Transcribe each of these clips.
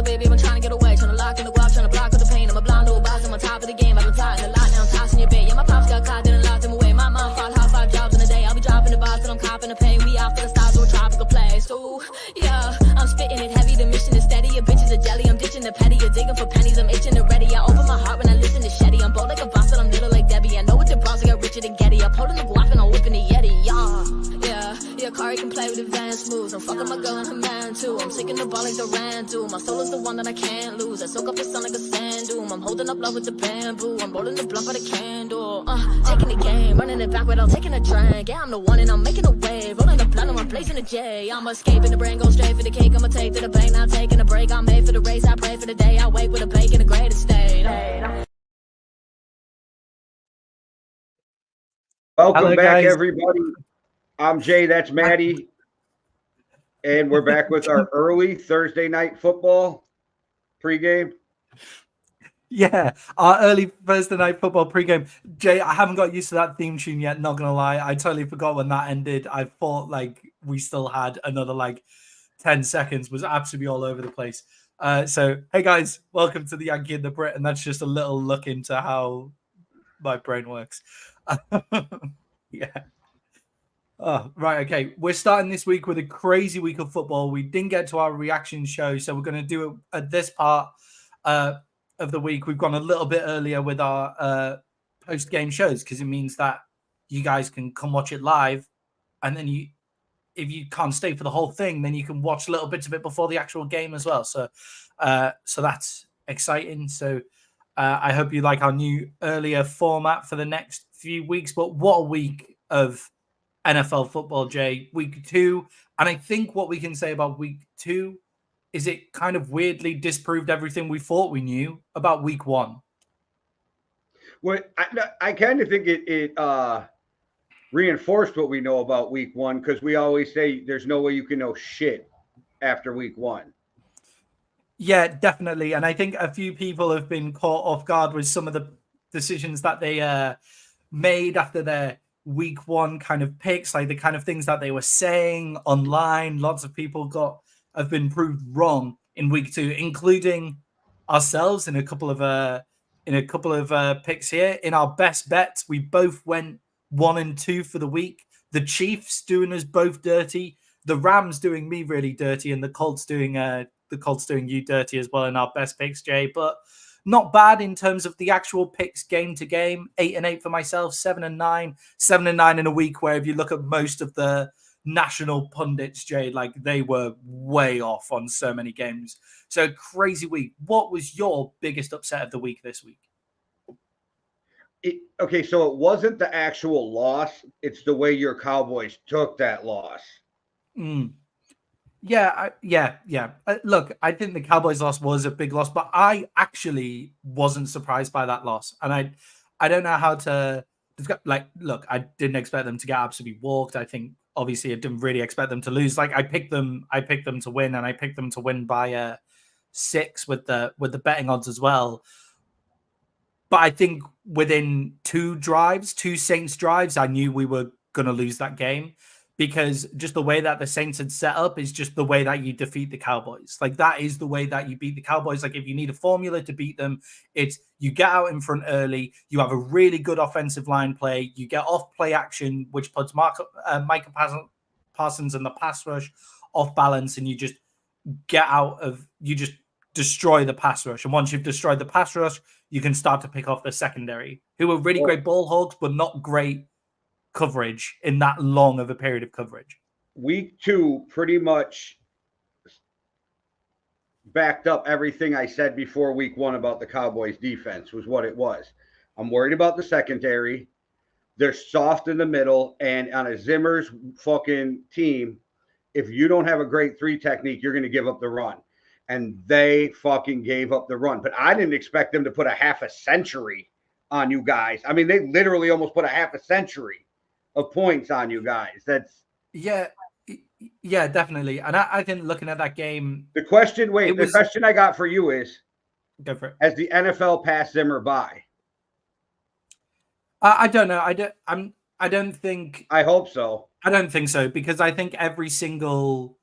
so baby, I'm trying to get away. Trying to lock in the guap, trying to block with the pain. I'm a blind little boss, I'm on top of the game. I've been tight in the lot, now I'm tossing your bait. Yeah, my pops got caught, didn't lock them away. My mom fought hard, 5 jobs in a day. I'll be dropping the vibes, and I'm copping the pain. We off to the stars to a tropical place. Ooh, yeah, I'm spitting it heavy, the mission is steady. Your bitches are jelly, I'm ditching the petty. You're digging for pennies, I'm itching and ready. I open my heart when I listen to Shetty. I'm bold like a boss, but I'm little like Debbie. I know what your bras, I got richer than Getty. I'm holding the guap and I'm whipping the Yeti, yeah, Kari can play with advanced moves. I'm fucking my girl and her man too. I'm taking the ball like the ran do. My soul is the one that I can't lose. I soak up the sun like a sand dune. I'm holding up love with the bamboo. I'm rolling the blunt by the candle. Taking the game, running it back without taking a drink. Yeah, I'm the one and I'm making a wave. Rolling the blunt and I'm blazing a J. I'm escaping the brain, go straight for the cake. I'ma take to the bank, now taking a break. I'm made for the race, I pray for the day. I wake with a bake in the greatest state. Welcome Hello, back, guys. everybody. I'm Jay, that's Maddie. And we're back with our early Thursday night football pregame. Yeah, our early Thursday night football pregame. Jay, I haven't got used to that theme tune yet, not gonna lie. I totally forgot when that ended. I thought like we still had another like 10 seconds, was absolutely all over the place. So hey guys, welcome to the Yankee and the Brit, and that's just a little look into how my brain works. Yeah. Oh, right. Okay. We're starting this week with a crazy week of football. We didn't get to our reaction show, so we're going to do it at this part of the week. We've gone a little bit earlier with our post-game shows because it means that you guys can come watch it live. And then if you can't stay for the whole thing, then you can watch little bits of it before the actual game as well. So that's exciting. So I hope you like our new earlier format for the next few weeks. But what a week of NFL football, Jay. Week 2. And I think what we can say about week 2 is it kind of weirdly disproved everything we thought we knew about week 1. Well, I kind of think it reinforced what we know about week 1 because we always say there's no way you can know shit after week 1. Yeah, definitely. And I think a few people have been caught off guard with some of the decisions that they made after their week 1 kind of picks, like the kind of things that they were saying online. Lots of people have been proved wrong in week 2, including ourselves in a couple of picks here. In our best bets, we both went 1 and 2 for the week. The Chiefs doing us both dirty, the Rams doing me really dirty, and the Colts doing you dirty as well in our best picks, Jay. But not bad in terms of the actual picks game to game. 8 and 8 for myself, 7 and 9. 7 and 9 in a week where if you look at most of the national pundits, Jay, like they were way off on so many games. So crazy week. What was your biggest upset of the week this week? Okay, so it wasn't the actual loss. It's the way your Cowboys took that loss. Yeah. Look, I think the Cowboys loss was a big loss, but I actually wasn't surprised by that loss. And I don't know how to look, I didn't expect them to get absolutely walked. I think obviously I didn't really expect them to lose. Like I picked them to win, and I picked them to win by 6 with the betting odds as well. But I think within 2 Saints drives, I knew we were going to lose that game. Because just the way that the Saints had set up is just the way that you defeat the Cowboys. Like that is the way that you beat the Cowboys. Like if you need a formula to beat them, it's you get out in front early, you have a really good offensive line play, you get off play action, which puts Micah Parsons and the pass rush off balance, and you just destroy the pass rush. And once you've destroyed the pass rush, you can start to pick off the secondary, who are really great ball hogs, but not great coverage in that long of a period of coverage. Week 2 pretty much backed up everything I said before week 1 about the Cowboys defense was what it was. I'm worried about the secondary. They're soft in the middle, and on a Zimmer's fucking team, if you don't have a great 3 technique, you're going to give up the run. And they fucking gave up the run. But I didn't expect them to put a half a century on you guys. I mean, they literally almost put a half a century of points on you guys. That's definitely. And I think looking at that game, the question I got for you is, go for it. Has the NFL passed Zimmer by? I don't know. I don't think. I hope so. I don't think so, because I think every single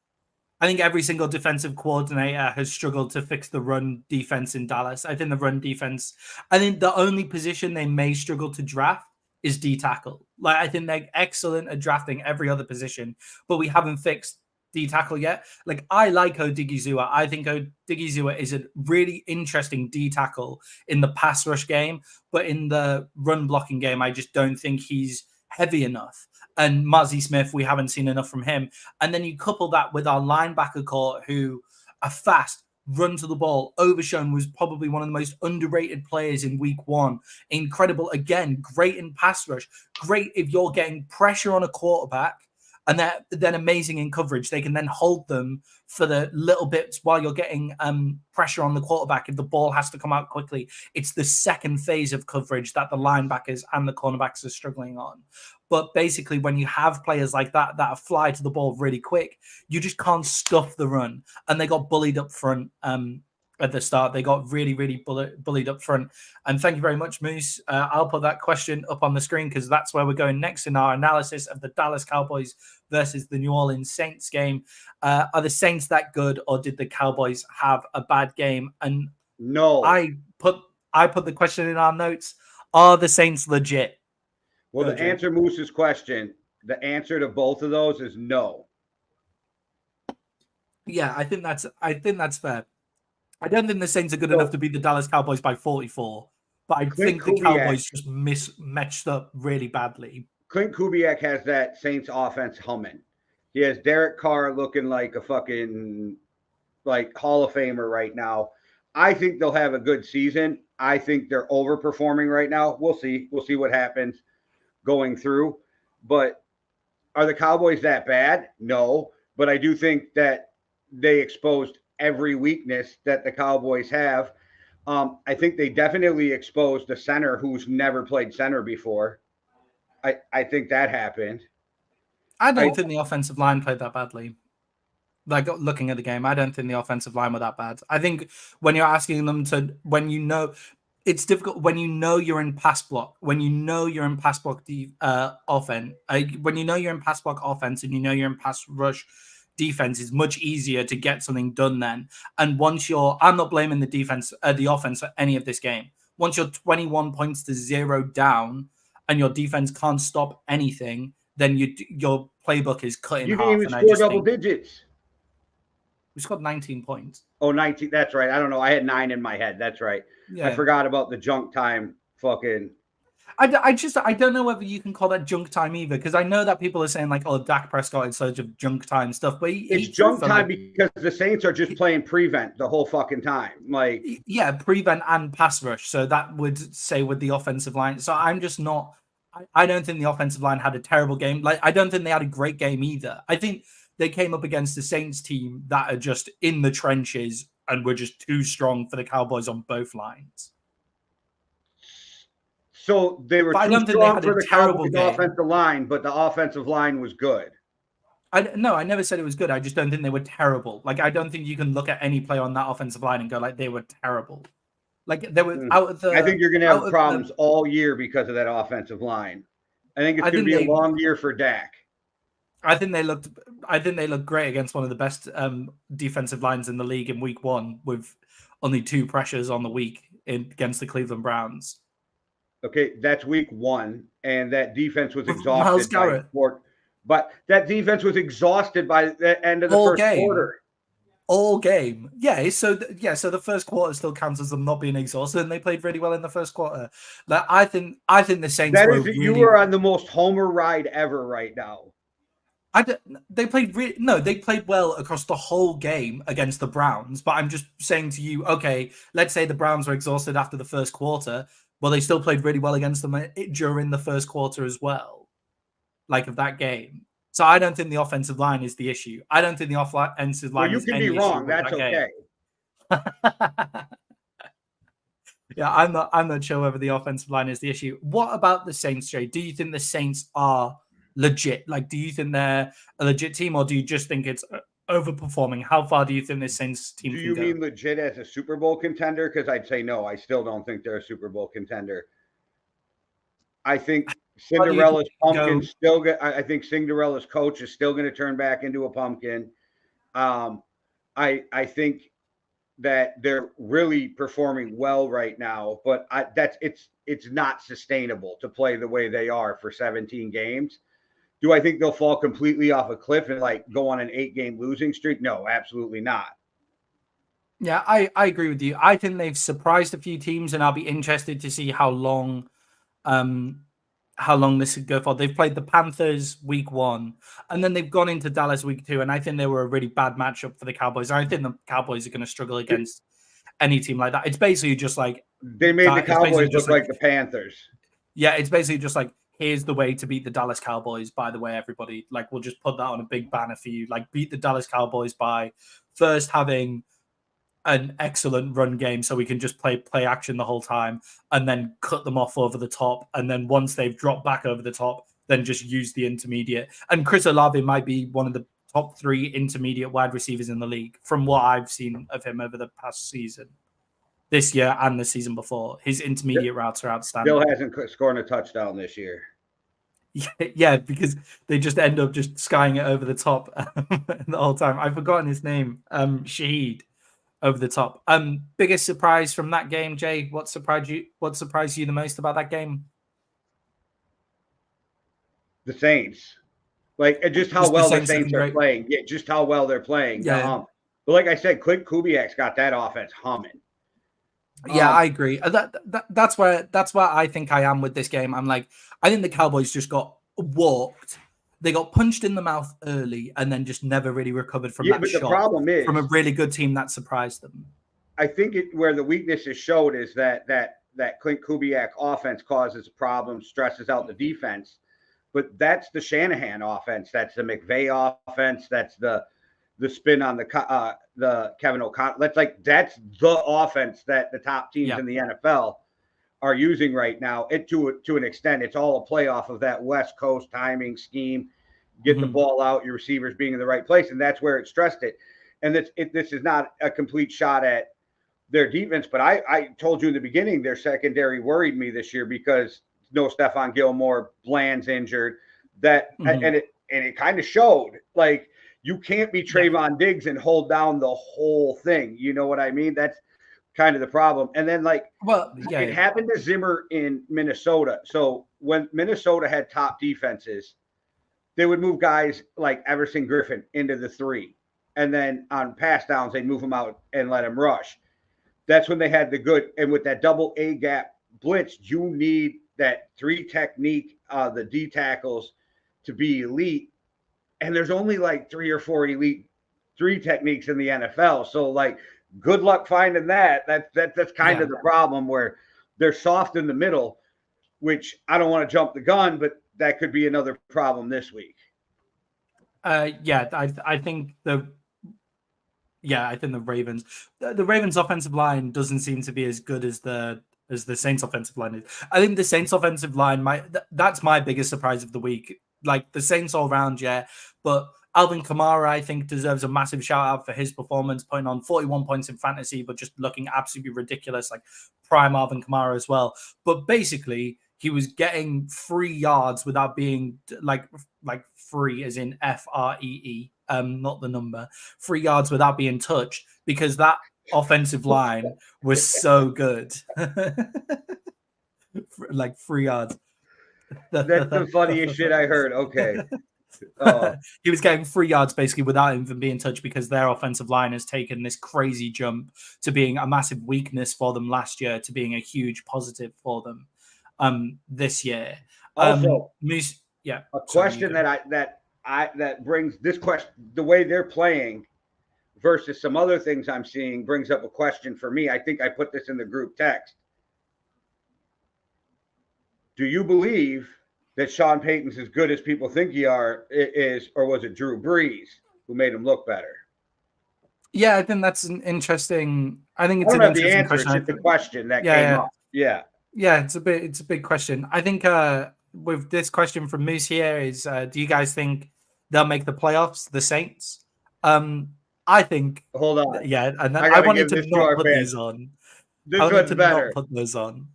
I think every single defensive coordinator has struggled to fix the run defense in Dallas. I think the run defense, I think the only position they may struggle to draft is D tackle. Like, I think they're excellent at drafting every other position, but we haven't fixed D tackle yet. Like, I like Odigizua. I think Odigizua is a really interesting D tackle in the pass rush game, but in the run blocking game, I just don't think he's heavy enough. And Muzzy Smith, we haven't seen enough from him. And then you couple that with our linebacker core, who are fast, run to the ball. Overshown was probably one of the most underrated players in week one. Incredible. Again, great in pass rush. Great if you're getting pressure on a quarterback, and they're then amazing in coverage. They can then hold them for the little bits while you're getting pressure on the quarterback if the ball has to come out quickly. It's the second phase of coverage that the linebackers and the cornerbacks are struggling on. But basically, when you have players like that fly to the ball really quick, you just can't stuff the run. And they got bullied up front at the start. They got really, really bullied up front. And thank you very much, Moose. I'll put that question up on the screen because that's where we're going next in our analysis of the Dallas Cowboys versus the New Orleans Saints game. Are the Saints that good, or did the Cowboys have a bad game? And no, I put the question in our notes. Are the Saints legit? Well, to answer Moose's question, the answer to both of those is no. Yeah, I think that's fair. I don't think the Saints are good enough to beat the Dallas Cowboys by 44, but I think the Cowboys just matched up really badly. Clint Kubiak has that Saints offense humming. He has Derek Carr looking like a fucking Hall of Famer right now. I think they'll have a good season. I think they're overperforming right now. We'll see. We'll see what happens going through. But are the Cowboys that bad? No. But I do think that they exposed every weakness that the Cowboys have. I think they definitely exposed a center who's never played center before. I think that happened. I don't think the offensive line played that badly. Like, looking at the game, I don't think the offensive line were that bad. I think when you're asking them to, when you know, it's difficult when you know you're in pass block, when you know you're in pass block offense, when you know you're in pass block offense and you know you're in pass rush defense, it's much easier to get something done then. And once I'm not blaming the defense, the offense for any of this game. Once you're 21 points to 0 down and your defense can't stop anything, then your playbook is cut in half. You didn't even score double digits. We scored 19 points. Oh, 19. That's right. I don't know. I had 9 in my head. That's right. Yeah. I forgot about the junk time fucking. I don't know whether you can call that junk time either, because I know that people are saying like, oh, Dak Prescott is such of junk time stuff, but it's junk time because the Saints are just playing prevent the whole fucking time. Like, yeah, prevent and pass rush. So that would say with the offensive line. So I'm just not. I don't think the offensive line had a terrible game. Like, I don't think they had a great game either. I think they came up against the Saints team that are just in the trenches and were just too strong for the Cowboys on both lines. So they were too strong for the Cowboys offensive line, but the offensive line was good. No, I never said it was good. I just don't think they were terrible. Like, I don't think you can look at any play on that offensive line and go like they were terrible. Like, they were out of the. I think you're going to have problems all year because of that offensive line. I think it's going to be a long year for Dak. I think they looked great against one of the best defensive lines in the league in week one, with only 2 pressures on the week against the Cleveland Browns. Okay, that's week 1, and that defense was exhausted. But that defense was exhausted by the end of the first quarter. All game. Yeah, so the first quarter still counts as them not being exhausted, and they played really well in the first quarter. Like, I think the Saints you were on the most homer ride ever right now. They played well across the whole game against the Browns, but I'm just saying to you, okay, let's say the Browns were exhausted after the first quarter. Well, they still played really well against them during the first quarter as well, like of that game. So I don't think the offensive line is the issue. I don't think the offensive line. Well, you can be wrong. That's okay. Yeah, I'm not sure whether the offensive line is the issue. What about the Saints, Jay? Do you think the Saints are legit? Like, do you think they're a legit team, or do you just think it's overperforming? How far do you think this Saints team can go? Do you mean legit as a Super Bowl contender? Because I'd say no. I still don't think they're a Super Bowl contender. I think Cinderella's pumpkin still. I think Cinderella's coach is still going to turn back into a pumpkin, I think that they're really performing well right now, but it's not sustainable to play the way they are for 17 games. Do I think they'll fall completely off a cliff and like go on an 8-game losing streak? No, absolutely not. Yeah, I agree with you. I think they've surprised a few teams, and I'll be interested to see how long this could go for. They've played the Panthers week 1, and then they've gone into Dallas week 2, and I think they were a really bad matchup for the Cowboys. I think the Cowboys are going to struggle against any team like that. It's basically just like they made the Cowboys look like the Panthers. Yeah, it's basically just like, here's the way to beat the Dallas Cowboys. By the way, everybody, like, we'll just put that on a big banner for you. Like, beat the Dallas Cowboys by first having an excellent run game so we can just play action the whole time, and then cut them off over the top. And then once they've dropped back over the top, then just use the intermediate. And Chris Olave might be one of the top 3 intermediate wide receivers in the league from what I've seen of him over the past season. This year and the season before. His intermediate routes are outstanding. Still hasn't scored a touchdown this year. Yeah, because they just end up just skying it over the top the whole time. I've forgotten his name. Shaheed over the top. Biggest surprise from that game, Jay? What surprised you the most about that game? The Saints. Like, just how well the Saints are playing. Yeah, just how well they're playing. Yeah. But like I said, Clint Kubiak's got that offense humming. Yeah, I agree. That's where I think I am with this game. I'm like, I think the Cowboys just got walked. They got punched in the mouth early and then just never really recovered from that shot. The problem is, from a really good team that surprised them. I think where the weakness is showed is that Clint Kubiak offense causes problems, stresses out the defense. But that's the Shanahan offense. That's the McVay offense. That's the spin on the Kevin O'Connell. That's the offense that the top teams in the NFL are using right now. To an extent, it's all a play off of that West Coast timing scheme. Get the ball out, your receivers being in the right place, and that's where it stressed it. And this is not a complete shot at their defense, but I told you in the beginning their secondary worried me this year because no Stephon Gilmore, Bland's injured. And it kind of showed. Like, you can't be Trayvon Diggs and hold down the whole thing. You know what I mean? That's kind of the problem. And then, it happened to Zimmer in Minnesota. So when Minnesota had top defenses, they would move guys like Everson Griffin into the 3. And then on pass downs, they'd move him out and let him rush. That's when they had the good. And with that double A gap blitz, you need that 3 technique, the D tackles, to be elite. And there's only like 3 or 4 elite 3 techniques in the NFL. So, like, good luck finding that. That's kind of the problem, where they're soft in the middle, which I don't want to jump the gun, but that could be another problem this week. I think the Ravens, the Ravens offensive line doesn't seem to be as good as the Saints offensive line is. I think the Saints offensive line that's my biggest surprise of the week. Like, the Saints all round, but Alvin Kamara, I think, deserves a massive shout out for his performance, putting on 41 points in fantasy, but just looking absolutely ridiculous, like prime Alvin Kamara as well. But basically, he was getting 3 yards without being like free, as in FREE, not the number, 3 yards without being touched, because that offensive line was so good. Like 3 yards. That's the funniest shit I heard. Okay. He was getting 3 yards basically without even being touched, because their offensive line has taken this crazy jump to being a massive weakness for them last year to being a huge positive for them this year. Also, a question that brings this question, the way they're playing versus some other things I'm seeing, brings up a question for me. I think I put this in the group text. Do you believe that Sean Payton's as good as people think he is, or was it Drew Brees who made him look better? Yeah, I think that's an interesting. I think it's an interesting question. It's the question that came up. Yeah, it's a big question. I think with this question from Moose here is, do you guys think they'll make the playoffs, the Saints? I think. Hold on. Yeah, and then I wanted to not put these on. This one's better. Not put those on.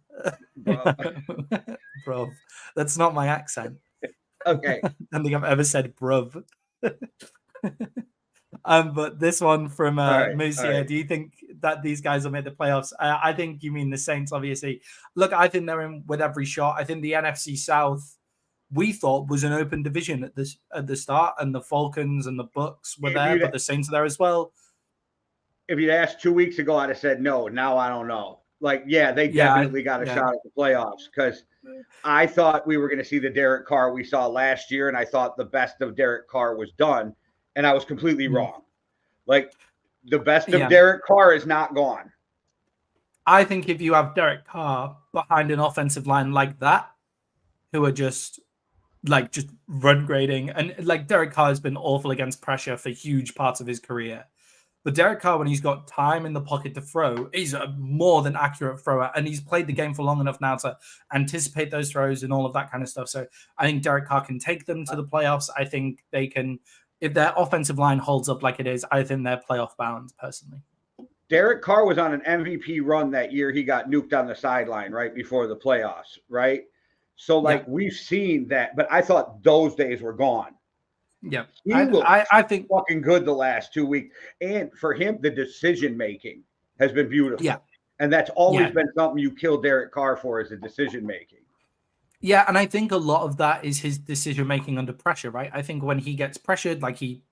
Bro, that's not my accent. Okay. I don't think I've ever said bruv. But this one from right, Moose all here. right. Do you think that these guys will make the playoffs? I think you mean the Saints, obviously. Look, I think they're in with every shot. I think the NFC South we thought was an open division at the start, and the Falcons and the Bucks were there, but the Saints are there as well. If you'd asked 2 weeks ago, I'd have said no. Now I don't know. Like, yeah, they Yeah, definitely got a shot at the playoffs because I thought we were going to see the Derek Carr we saw last year, and I thought the best of Derek Carr was done, and I was completely wrong. Like, the best of Derek Carr is not gone. I think if you have Derek Carr behind an offensive line like that, who are just run grading, and like Derek Carr has been awful against pressure for huge parts of his career. But Derek Carr, when he's got time in the pocket to throw, he's a more than accurate thrower, and he's played the game for long enough now to anticipate those throws and all of that kind of stuff. So I think Derek Carr can take them to the playoffs. I think they can, if their offensive line holds up like it is, I think they're playoff bound, personally. Derek Carr was on an MVP run that year. He got nuked on the sideline right before the playoffs, right? So, we've seen that, but I thought those days were gone. Yeah, I think fucking good the last 2 weeks, and for him, the decision making has been beautiful. Yeah, and that's always been something you kill Derek Carr for is the decision making. Yeah, and I think a lot of that is his decision making under pressure, right? I think when he gets pressured, like he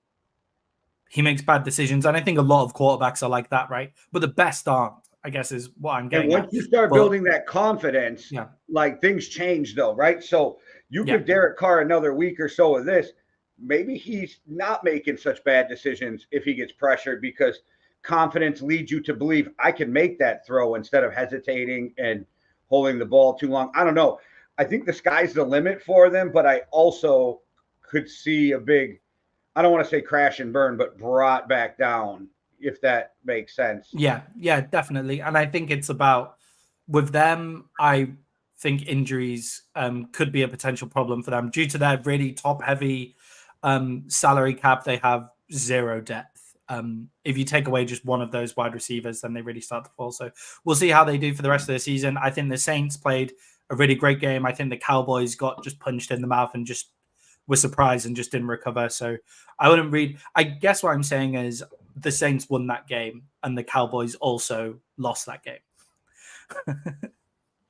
makes bad decisions, and I think a lot of quarterbacks are like that, right? But the best aren't, I guess, is what I'm getting. And once you start building that confidence, like things change, though, right? So you give Derek Carr another week or so of this. Maybe he's not making such bad decisions if he gets pressured because confidence leads you to believe I can make that throw instead of hesitating and holding the ball too long. I don't know. I think the sky's the limit for them, but I also could see a big, I don't want to say crash and burn, but brought back down, if that makes sense. Yeah, definitely. And I think it's about, with them, I think injuries could be a potential problem for them due to their really top-heavy salary cap. They have zero depth. If you take away just one of those wide receivers, then they really start to fall. So we'll see how they do for the rest of the season. I think the Saints played a really great game. I think the Cowboys got just punched in the mouth and just were surprised and just didn't recover. So I wouldn't read. I guess what I'm saying is the Saints won that game and the Cowboys also lost that game.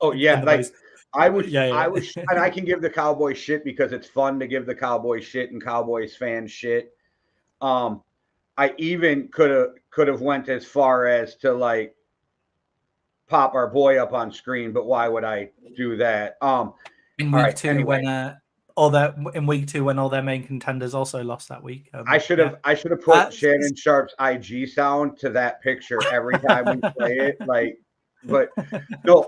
Oh yeah, like I was, and I can give the Cowboys shit because it's fun to give the Cowboys shit and Cowboys fans shit. I even could have went as far as to like pop our boy up on screen, but why would I do that? In week two, anyway. In week two when all their main contenders also lost that week. I should have put Shannon Sharp's IG sound to that picture every time we play it, like. But no,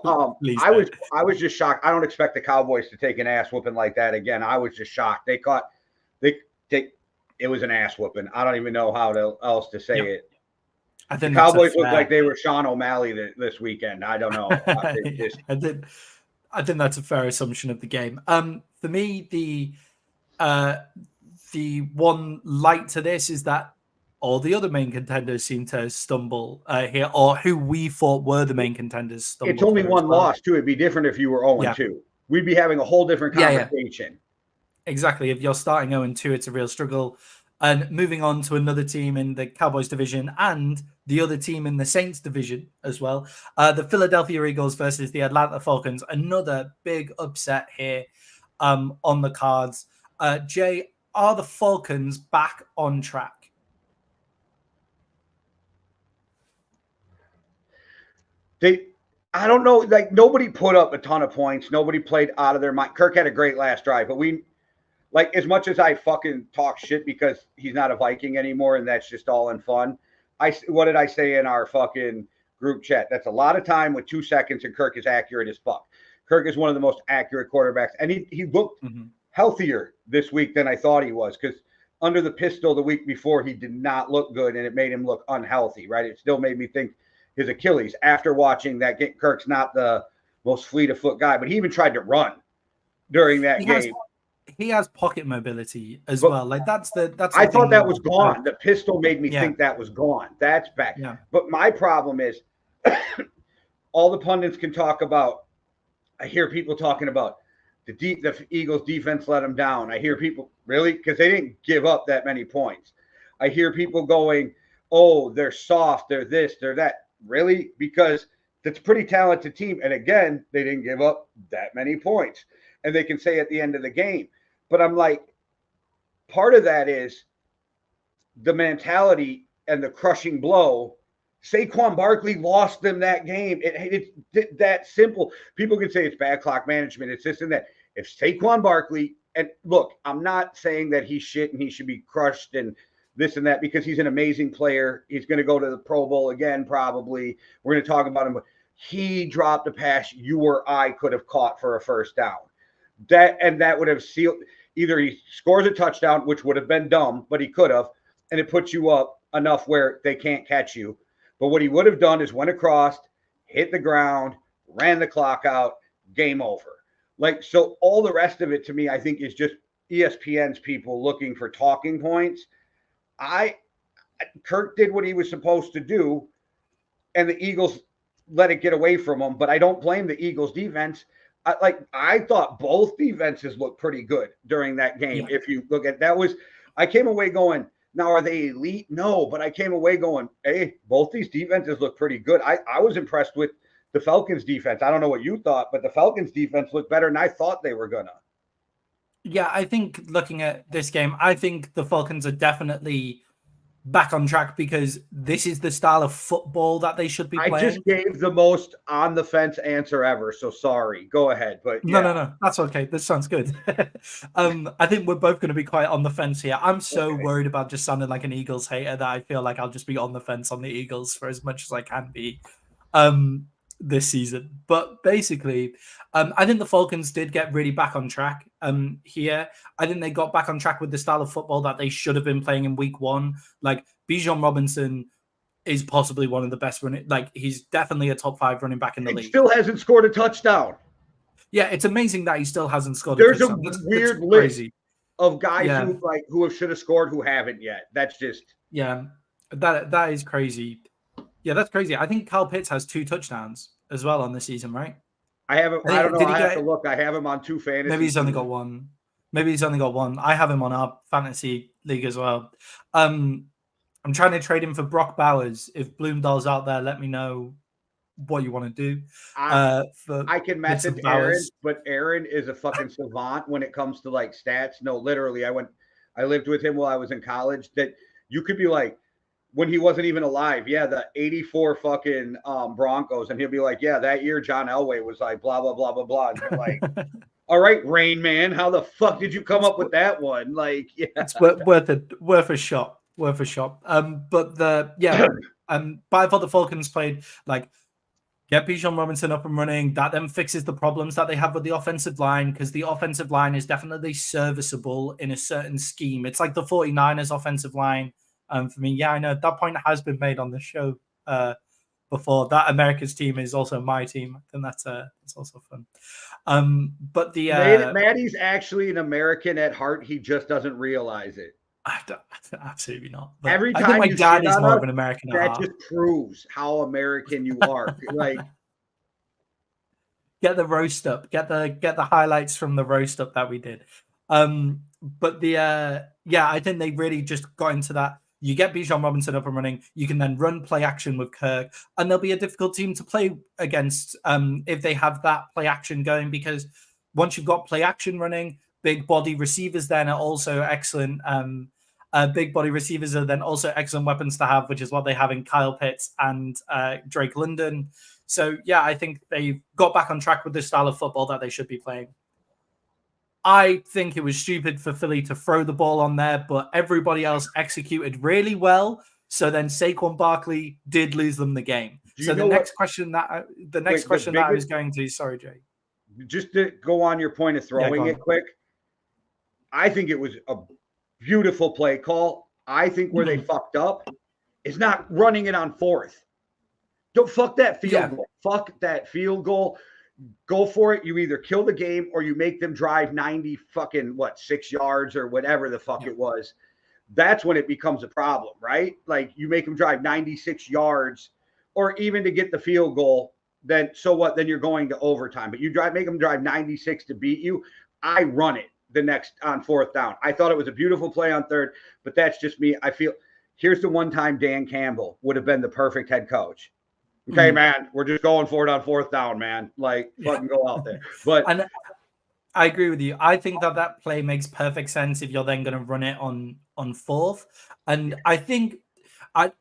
I was just shocked. I don't expect the Cowboys to take an ass whooping like that again. I was just shocked. It was an ass whooping. I don't even know how else to say it. I think the Cowboys looked like they were Sean O'Malley this weekend. I don't know. I think that's a fair assumption of the game. For me, the one light to this is that all the other main contenders seem to stumble here, or who we thought were the main contenders. It's only one loss, too. It'd be different if you were 0-2. We'd be having a whole different conversation. Yeah. Exactly. If you're starting 0-2, it's a real struggle. And moving on to another team in the Cowboys division and the other team in the Saints division as well. The Philadelphia Eagles versus the Atlanta Falcons. Another big upset here on the cards. Jay, are the Falcons back on track? I don't know, like nobody put up a ton of points. Nobody played out of their mind. Kirk had a great last drive, but as much as I fucking talk shit because he's not a Viking anymore and that's just all in fun. What did I say in our fucking group chat? That's a lot of time with 2 seconds and Kirk is accurate as fuck. Kirk is one of the most accurate quarterbacks. And he looked healthier this week than I thought he was because under the pistol the week before, he did not look good and it made him look unhealthy, right? It still made me think his Achilles after watching that game. Kirk's not the most fleet of foot guy, but he even tried to run during that game. He has pocket mobility as well. Like that's I thought that was gone. The pistol made me think that was gone. That's back. Yeah. But my problem is all the pundits can talk about. I hear people talking about the Eagles defense let them down. I hear people really because they didn't give up that many points. I hear people going, oh, they're soft, they're this, they're that. Really? Because that's a pretty talented team. And again, they didn't give up that many points. And they can say at the end of the game. But I'm like, part of that is the mentality and the crushing blow. Saquon Barkley lost them that game. It's that simple. People can say it's bad clock management. It's this and that. If Saquon Barkley, and look, I'm not saying that he's shit and he should be crushed and this and that, because he's an amazing player. He's going to go to the Pro Bowl again, probably. We're going to talk about him. But he dropped a pass you or I could have caught for a first down. That would have sealed. Either he scores a touchdown, which would have been dumb, but he could have, and it puts you up enough where they can't catch you. But what he would have done is went across, hit the ground, ran the clock out, game over. Like, so all the rest of it to me, I think, is just ESPN's people looking for talking points. Kirk did what he was supposed to do, and the Eagles let it get away from him. But I don't blame the Eagles defense. I thought both defenses looked pretty good during that game. Yeah. If you look at that, I came away going, now are they elite? No, but I came away going, hey, both these defenses look pretty good. I was impressed with the Falcons defense. I don't know what you thought, but the Falcons defense looked better than I thought they were gonna. Yeah, I think looking at this game, I think the Falcons are definitely back on track, because this is the style of football that they should be playing. I just gave the most on the fence answer ever, so sorry. Go ahead, but yeah. No, that's okay. This sounds good. I think we're both going to be quite on the fence here. I'm so worried about just sounding like an Eagles hater that I feel like I'll just be on the fence on the Eagles for as much as I can be this season. But basically, I think the Falcons did get really back on track here. I think they got back on track with the style of football that they should have been playing in week one. Like, Bijan Robinson is possibly one of the best running. Like, he's definitely a top 5 running back in the league. Still hasn't scored a touchdown. Yeah, it's amazing that he still hasn't scored. There's a weird list of guys who should have scored who haven't yet. That's just that is crazy. Yeah, that's crazy. I think Kyle Pitts has 2 touchdowns as well on the season, right? I don't know. I have to look. I have him on 2 fantasy. Maybe he's only got 1. I have him on our fantasy league as well. I'm trying to trade him for Brock Bowers. If Bloomdahl's out there, let me know what you want to do. I can message Aaron, but Aaron is a fucking savant when it comes to like stats. No, literally, I lived with him while I was in college. That you could be like, when he wasn't even alive, the 84 fucking Broncos, and he'll be like, yeah, that year John Elway was like blah blah blah blah blah. And like, all right, Rain Man, how the fuck did you come up with that one? Like, yeah, it's worth a shot. But I thought the Falcons played like, get Bijan Robinson up and running. That then fixes the problems that they have with the offensive line, because the offensive line is definitely serviceable in a certain scheme. It's like the 49ers offensive line. For me, I know that point has been made on the show before. That America's team is also my team, and that's also fun. But the Maddie's actually an American at heart. He just doesn't realize it. Absolutely not. But every time I think my dad is more of an American. That just proves how American you are. Like, get the roast up. Get the highlights from the roast up that we did. But I think they really just got into that. You get Bijan Robinson up and running, you can then run play action with Kirk, and they'll be a difficult team to play against if they have that play action going, because once you've got play action running, big body receivers then are also excellent. Big body receivers are then also excellent weapons to have, which is what they have in Kyle Pitts and Drake London. So, I think they've got back on track with the style of football that they should be playing. I think it was stupid for Philly to throw the ball on there, but everybody else executed really well. So then Saquon Barkley did lose them the game. So the next question that I was going to, sorry, Jay. Just to go on your point of throwing it quick, I think it was a beautiful play call. I think where they fucked up is not running it on 4th. Don't fuck that field goal. Fuck that field goal. Go for it. You either kill the game or you make them drive 90 fucking 6 yards or whatever the fuck it was. That's when it becomes a problem, right? Like, you make them drive 96 yards or even to get the field goal, then so what? Then you're going to overtime. But you make them drive 96 to beat you. I run it. the next on fourth down. I thought it was a beautiful play on third, but that's just me. I feel here's the one time Dan Campbell would have been the perfect head coach. Okay, man, we're just going for it on fourth down, man. Like, fucking go out there. But and I agree with you. I think that play makes perfect sense if you're then going to run it on fourth. And I think I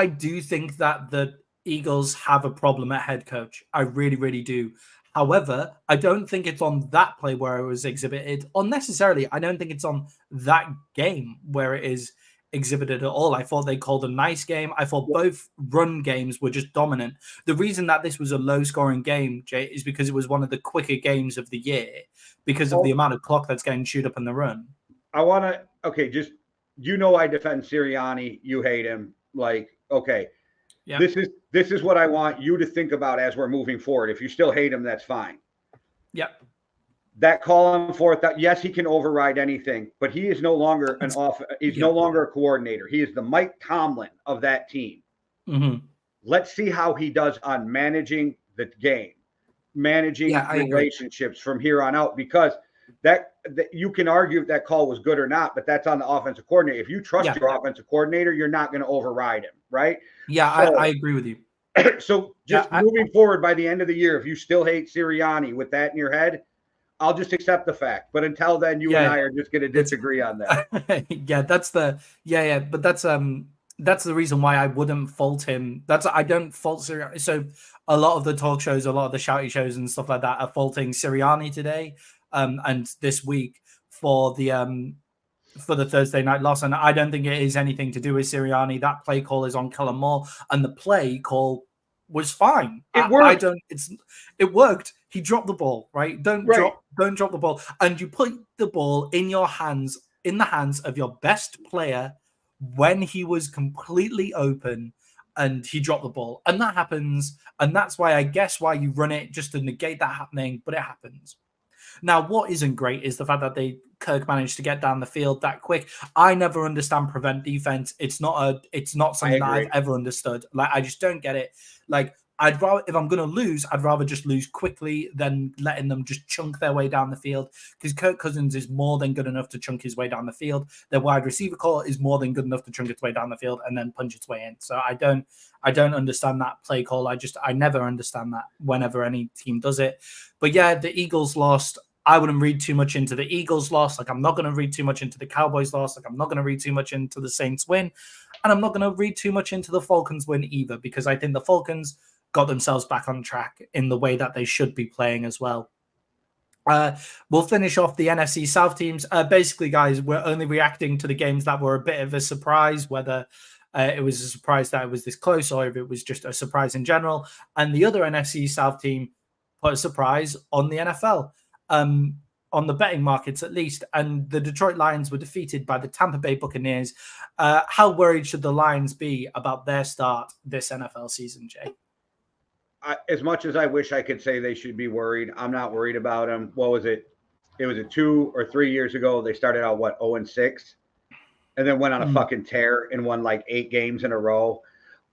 do think that the Eagles have a problem at head coach. I really, really do. However, I don't think it's on that play where it was exhibited unnecessarily. I don't think it's on that game where it is exhibited at all. I thought they called a nice game. I thought both run games were just dominant. The reason that this was a low-scoring game, Jay, is because it was one of the quicker games of the year because of the amount of clock that's getting chewed up in the run. I want to, just, I defend Sirianni. You hate him. Like, okay. Yeah. This is what I want you to think about as we're moving forward. If you still hate him, that's fine. Yep. That call on fourth, yes, he can override anything, but he is no longer no longer a coordinator. He is the Mike Tomlin of that team. Mm-hmm. Let's see how he does on managing the game, managing relationships from here on out, because that you can argue if that call was good or not, but that's on the offensive coordinator. If you trust your offensive coordinator, you're not going to override him, right? Yeah, so, I agree with you. So just moving forward, by the end of the year, if you still hate Sirianni with that in your head, I'll just accept the fact. But until then, you and I are just going to disagree on that. But that's the reason why I wouldn't fault him. I don't fault Sirianni. So a lot of the talk shows, a lot of the shouty shows and stuff like that are faulting Sirianni today and this week for the Thursday night loss. And I don't think it is anything to do with Sirianni. That play call is on Kellen Moore, and the play call was fine. It worked. It worked. He dropped the ball, right? Don't drop the ball. And you put the ball in the hands of your best player when he was completely open and he dropped the ball. And that happens. And that's why you run it, just to negate that happening, but it happens. Now, what isn't great is the fact that Kirk managed to get down the field that quick. I never understand prevent defense. It's not something that I've ever understood. Like, I just don't get it. Like, I'd rather, if I'm going to lose, I'd rather just lose quickly than letting them just chunk their way down the field, because Kirk Cousins is more than good enough to chunk his way down the field. Their wide receiver core is more than good enough to chunk its way down the field and then punch its way in. So I don't understand that play call. I never understand that whenever any team does it. But yeah, the Eagles lost. I wouldn't read too much into the Eagles loss. Like, I'm not going to read too much into the Cowboys loss. Like, I'm not going to read too much into the Saints win. And I'm not going to read too much into the Falcons win either, because I think the Falcons got themselves back on track in the way that they should be playing as well. We'll finish off the NFC South teams. Basically, guys, we're only reacting to the games that were a bit of a surprise, whether it was a surprise that it was this close or if it was just a surprise in general. And the other NFC South team put a surprise on the NFL. On the betting markets, at least, and the Detroit Lions were defeated by the Tampa Bay Buccaneers. How worried should the Lions be about their start this NFL season, Jay? As much as I wish I could say they should be worried, I'm not worried about them. What was it? It was 2 or 3 years ago. They started out 0-6, and then went on a fucking tear and won like 8 games in a row.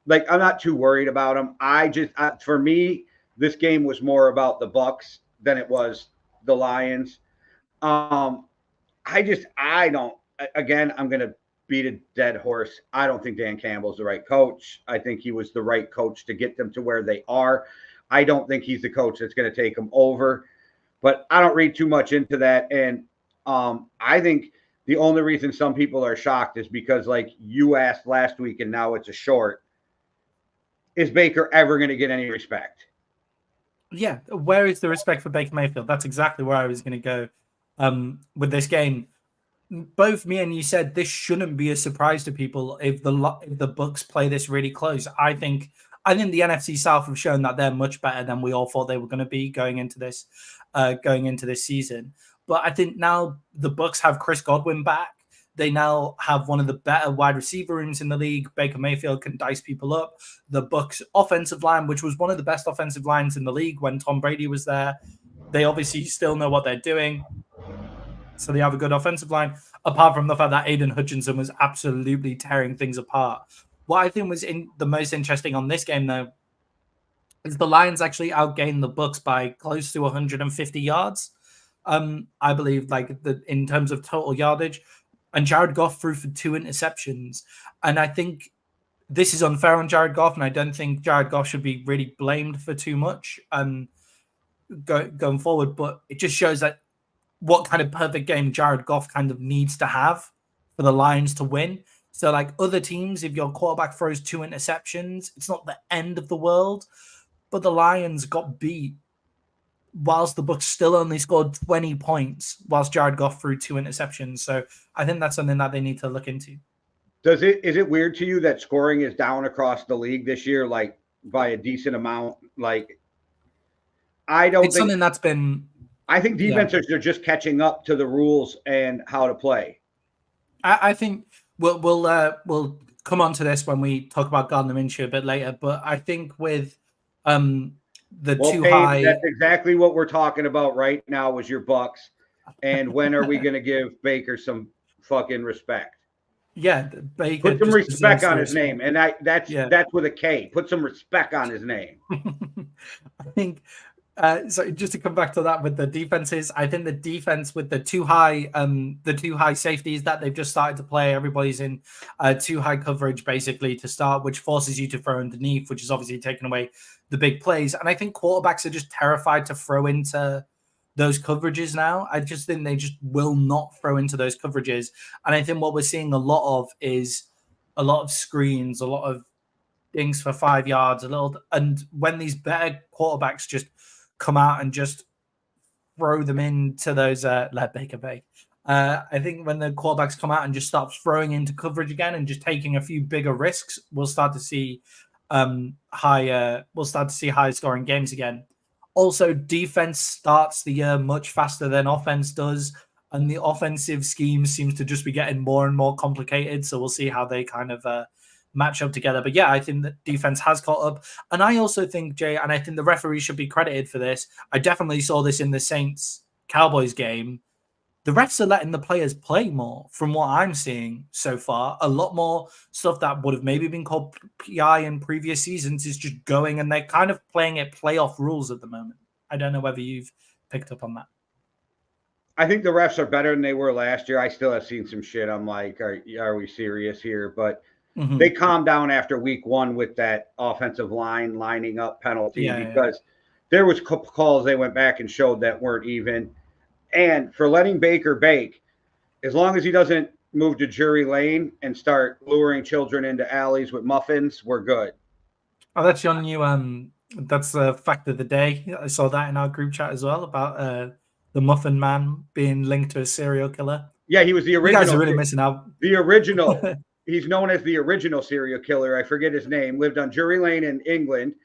Like, I'm not too worried about them. For me, this game was more about the Bucs than it was the Lions. I'm going to beat a dead horse. I don't think Dan Campbell's the right coach. I think he was the right coach to get them to where they are. I don't think he's the coach that's going to take them over, but I don't read too much into that. And I think the only reason some people are shocked is because, like you asked last week, and now it's a short, is Baker ever going to get any respect? Yeah, where is the respect for Baker Mayfield? That's exactly where I was going to go with this game. Both me and you said this shouldn't be a surprise to people if the Bucs play this really close. I think the NFC South have shown that they're much better than we all thought they were going to be going into this season. But I think now the Bucs have Chris Godwin back. They now have one of the better wide receiver rooms in the league. Baker Mayfield can dice people up. The Bucs offensive line, which was one of the best offensive lines in the league when Tom Brady was there, they obviously still know what they're doing. So they have a good offensive line, apart from the fact that Aiden Hutchinson was absolutely tearing things apart. What I think was the most interesting on this game, though, is the Lions actually outgained the Bucs by close to 150 yards. I believe, like in terms of total yardage, and Jared Goff threw for 2 interceptions. And I think this is unfair on Jared Goff, and I don't think Jared Goff should be really blamed for too much going forward. But it just shows that what kind of perfect game Jared Goff kind of needs to have for the Lions to win. So, like other teams, if your quarterback throws 2 interceptions, it's not the end of the world. But the Lions got beat whilst the Bucs still only scored 20 points whilst Jared Goff threw 2 interceptions. So I think that's something that they need to look into. Is it weird to you that scoring is down across the league this year, like by a decent amount? Like, It's something that's been. I think defenses are just catching up to the rules and how to play. I think we'll come on to this when we talk about Gardner Minshew a bit later. But I think with high. That's exactly what we're talking about right now. Was your Bucks, and when are we going to give Baker some fucking respect? Yeah, Baker. Put some respect on his name, and that's with a K. Put some respect on his name. I think. So just to come back to that with the defenses, I think the defense with the two high safeties that they've just started to play, everybody's in too high coverage basically to start, which forces you to throw underneath, which is obviously taking away the big plays. And I think quarterbacks are just terrified to throw into those coverages now. I just think they just will not throw into those coverages. And I think what we're seeing a lot of is a lot of screens, a lot of things for 5 yards, and when these better quarterbacks just come out and just throw them into those let Baker bake. I think when the quarterbacks come out and just start throwing into coverage again and just taking a few bigger risks, we'll start to see high scoring games again. Also, defense starts the year much faster than offense does, and the offensive scheme seems to just be getting more and more complicated. So we'll see how they kind of match up together. But yeah, I think that defense has caught up. And I also think, Jay, and I think the referee should be credited for this. I definitely saw this in the Saints-Cowboys game. The refs are letting the players play more from what I'm seeing so far. A lot more stuff that would have maybe been called PI in previous seasons is just going, and they're kind of playing it playoff rules at the moment. I don't know whether you've picked up on that. I think the refs are better than they were last year. I still have seen some shit. I'm like, are we serious here? But they calmed down after week 1 with that offensive line lining up penalty because there was calls they went back and showed that weren't even. And for letting Baker bake, as long as he doesn't move to Drury Lane and start luring children into alleys with muffins, we're good. Oh, that's your new that's a fact of the day. I saw that in our group chat as well about the Muffin Man being linked to a serial killer. Yeah, he was the original. You guys are really missing out. The original. He's known as the original serial killer. I forget his name. Lived on Drury Lane in England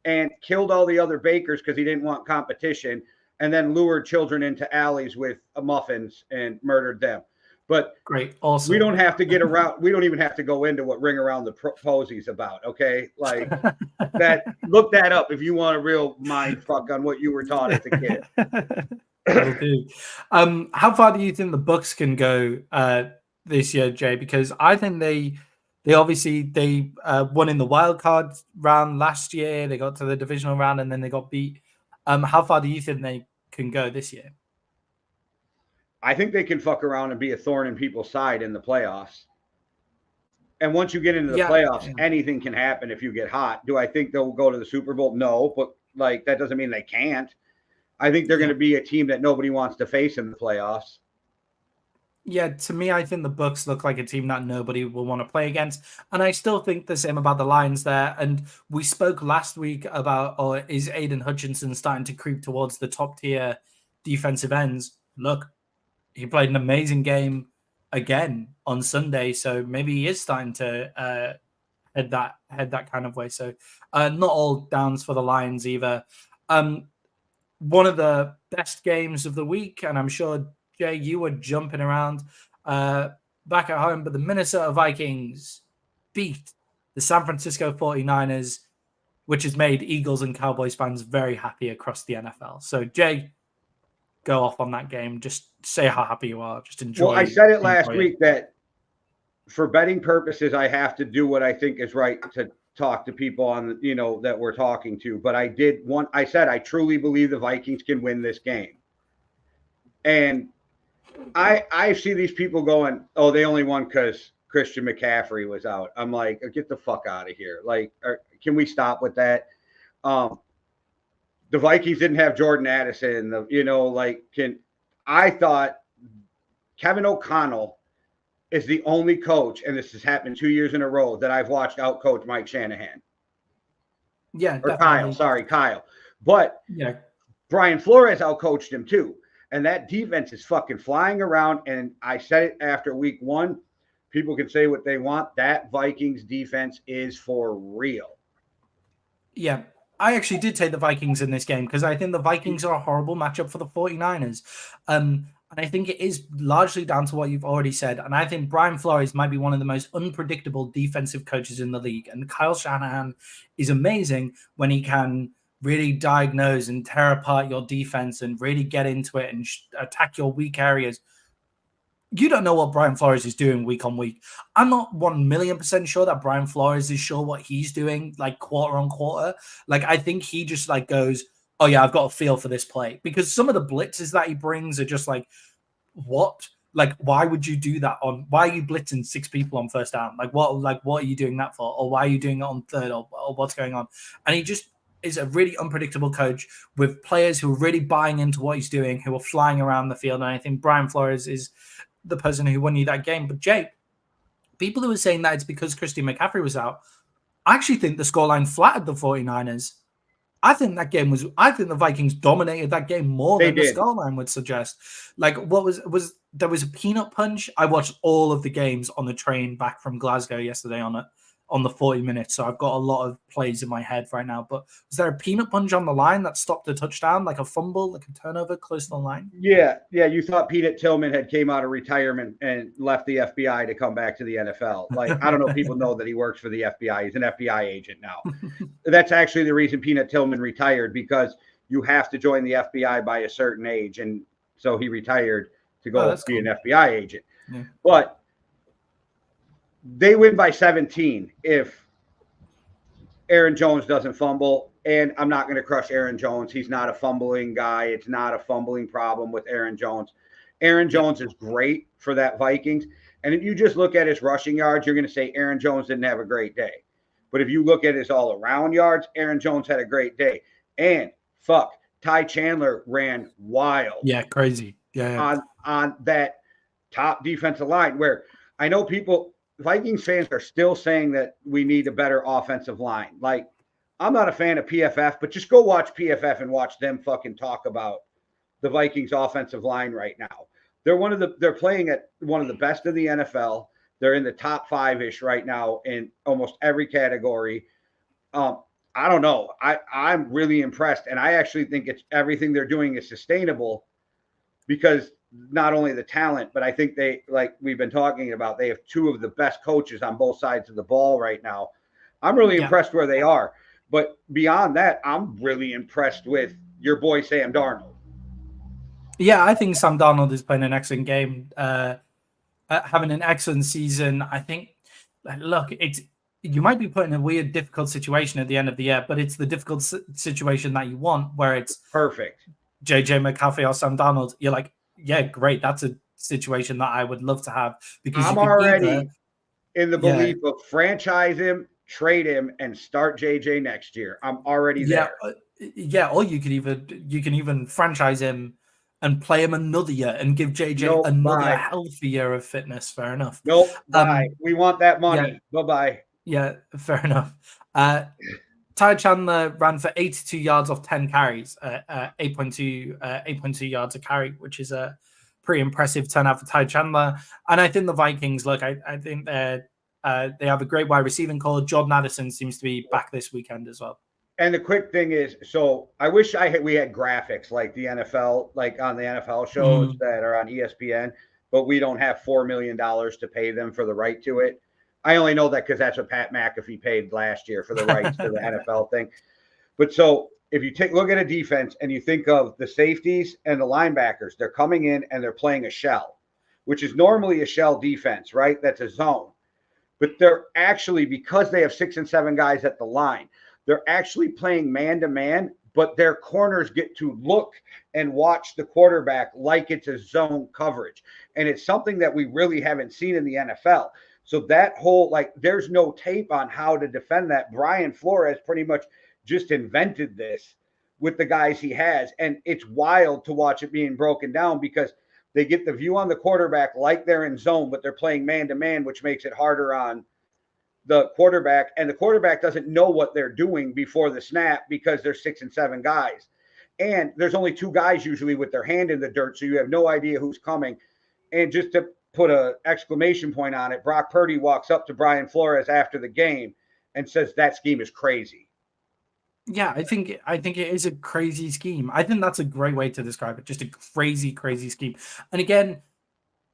and killed all the other bakers because he didn't want competition, and then lured children into alleys with muffins and murdered them. But great, awesome. We don't have to get around. We don't even have to go into what Ring Around the Posie's about. Okay, like that. Look that up if you want a real mind fuck on what you were taught as a kid. How far do you think the Bucs can go this year, Jay? Because I think they obviously won in the wild card round last year. They got to the divisional round and then they got beat. How far do you think they can go this year? I think they can fuck around and be a thorn in people's side in the playoffs. And once you get into the playoffs, anything can happen if you get hot. Do I think they'll go to the Super Bowl? No, but like that doesn't mean they can't. I think they're going to be a team that nobody wants to face in the playoffs. Yeah, to me, I think the Bucs look like a team that nobody will want to play against. And I still think the same about the Lions there. And we spoke last week about, is Aiden Hutchinson starting to creep towards the top tier defensive ends? Look, he played an amazing game again on Sunday. So maybe he is starting to head that kind of way. So not all downs for the Lions either. One of the best games of the week, and I'm sure Jay, you were jumping around back at home, but the Minnesota Vikings beat the San Francisco 49ers, which has made Eagles and Cowboys fans very happy across the NFL. So, Jay, go off on that game. Just say how happy you are. Just enjoy. Well, I said it last week that for betting purposes, I have to do what I think is right to talk to people on, that we're talking to. But I said I truly believe the Vikings can win this game. And I see these people going, oh, they only won because Christian McCaffrey was out. I'm like, get the fuck out of here. Like, can we stop with that? The Vikings didn't have Jordan Addison. I thought Kevin O'Connell is the only coach, and this has happened 2 years in a row, that I've watched outcoach Mike Shanahan. Yeah, or definitely. Kyle. But Yeah, Brian Flores outcoached him too. And that defense is fucking flying around. And I said it after week 1. People can say what they want. That Vikings defense is for real. yeah. I actually did take the Vikings in this game because I think the Vikings are a horrible matchup for the 49ers. And I think it is largely down to what you've already said. And I think Brian Flores might be one of the most unpredictable defensive coaches in the league. And Kyle Shanahan is amazing when he can really diagnose and tear apart your defense and really get into it and attack your weak areas. You don't know what Brian Flores is doing week on week. I'm not 1,000,000% sure that Brian Flores is sure what he's doing, like quarter on quarter. Like, I think he just like goes, oh yeah, I've got a feel for this play, because some of the blitzes that he brings are just like, what? Like, why would you do that why are you blitzing 6 people on first down? Like, what are you doing that for? Or why are you doing it on third, or what's going on? And he just is a really unpredictable coach with players who are really buying into what he's doing, who are flying around the field. And I think Brian Flores is the person who won you that game. But Jay, people who are saying that it's because Christian McCaffrey was out, I actually think the scoreline flattered the 49ers. I think the Vikings dominated that game more than the scoreline would suggest. Like, there was a peanut punch. I watched all of the games on the train back from Glasgow yesterday on the 40 minutes. So I've got a lot of plays in my head right now. But was there a peanut punch on the line that stopped a touchdown, like a fumble, like a turnover close to the line? Yeah. You thought Peanut Tillman had came out of retirement and left the FBI to come back to the NFL. Like, I don't know if people know that he works for the FBI. He's an FBI agent now. That's actually the reason Peanut Tillman retired, because you have to join the FBI by a certain age. And so he retired to go be an FBI agent. Yeah. But they win by 17 if Aaron Jones doesn't fumble. And I'm not going to crush Aaron Jones. He's not a fumbling guy. It's not a fumbling problem with Aaron Jones. Aaron Jones is great for that Vikings. And if you just look at his rushing yards, you're going to say Aaron Jones didn't have a great day. But if you look at his all-around yards, Aaron Jones had a great day. And Ty Chandler ran wild. Yeah, crazy. Yeah. On that top defensive line, where I know Vikings fans are still saying that we need a better offensive line. Like, I'm not a fan of PFF, but just go watch PFF and watch them fucking talk about the Vikings offensive line right now. They're playing at one of the best in the NFL. They're in the top 5-ish right now in almost every category. I don't know. I'm really impressed. And I actually think everything they're doing is sustainable, because not only the talent, but I think they, like we've been talking about, they have 2 of the best coaches on both sides of the ball right now. I'm really impressed where they are. But beyond that, I'm really impressed with your boy Sam Darnold. Yeah, I think Sam Darnold is playing an excellent game, having an excellent season. I think, look, you might be put in a weird, difficult situation at the end of the year, but it's the difficult situation that you want, where it's perfect. JJ McCaffrey or Sam Darnold. You're like, yeah, great. That's a situation that I would love to have, because I'm already in the belief of franchise him, trade him, and start JJ next year. I'm already there. Or you can even franchise him and play him another year and give JJ another healthy year of fitness. Fair enough. Nope. Bye. We want that money. Yeah. Bye-bye. Yeah, fair enough. Ty Chandler ran for 82 yards off 10 carries, 8.2 yards a carry, which is a pretty impressive turnout for Ty Chandler. And I think the Vikings, look, I think they have a great wide receiving core. Jordan Addison seems to be back this weekend as well. And the quick thing is, so I wish we had graphics like the NFL, like on the NFL shows that are on ESPN, but we don't have $4 million to pay them for the right to it. I only know that because that's what Pat McAfee paid last year for the rights to the NFL thing. But so if you look at a defense and you think of the safeties and the linebackers, they're coming in and they're playing a shell, which is normally a shell defense, right? That's a zone. But they're actually, because they have 6 and 7 guys at the line, they're actually playing man-to-man, but their corners get to look and watch the quarterback like it's a zone coverage. And it's something that we really haven't seen in the NFL. So that whole, like, there's no tape on how to defend that. Brian Flores pretty much just invented this with the guys he has. And it's wild to watch it being broken down because they get the view on the quarterback like they're in zone, but they're playing man to man, which makes it harder on the quarterback. And the quarterback doesn't know what they're doing before the snap because there's 6 and 7 guys. And there's only 2 guys usually with their hand in the dirt, so you have no idea who's coming. And just to put an exclamation point on it, Brock Purdy walks up to Brian Flores after the game and says that scheme is crazy. Yeah, I think it is a crazy scheme. I think that's a great way to describe it. Just a crazy scheme. And again,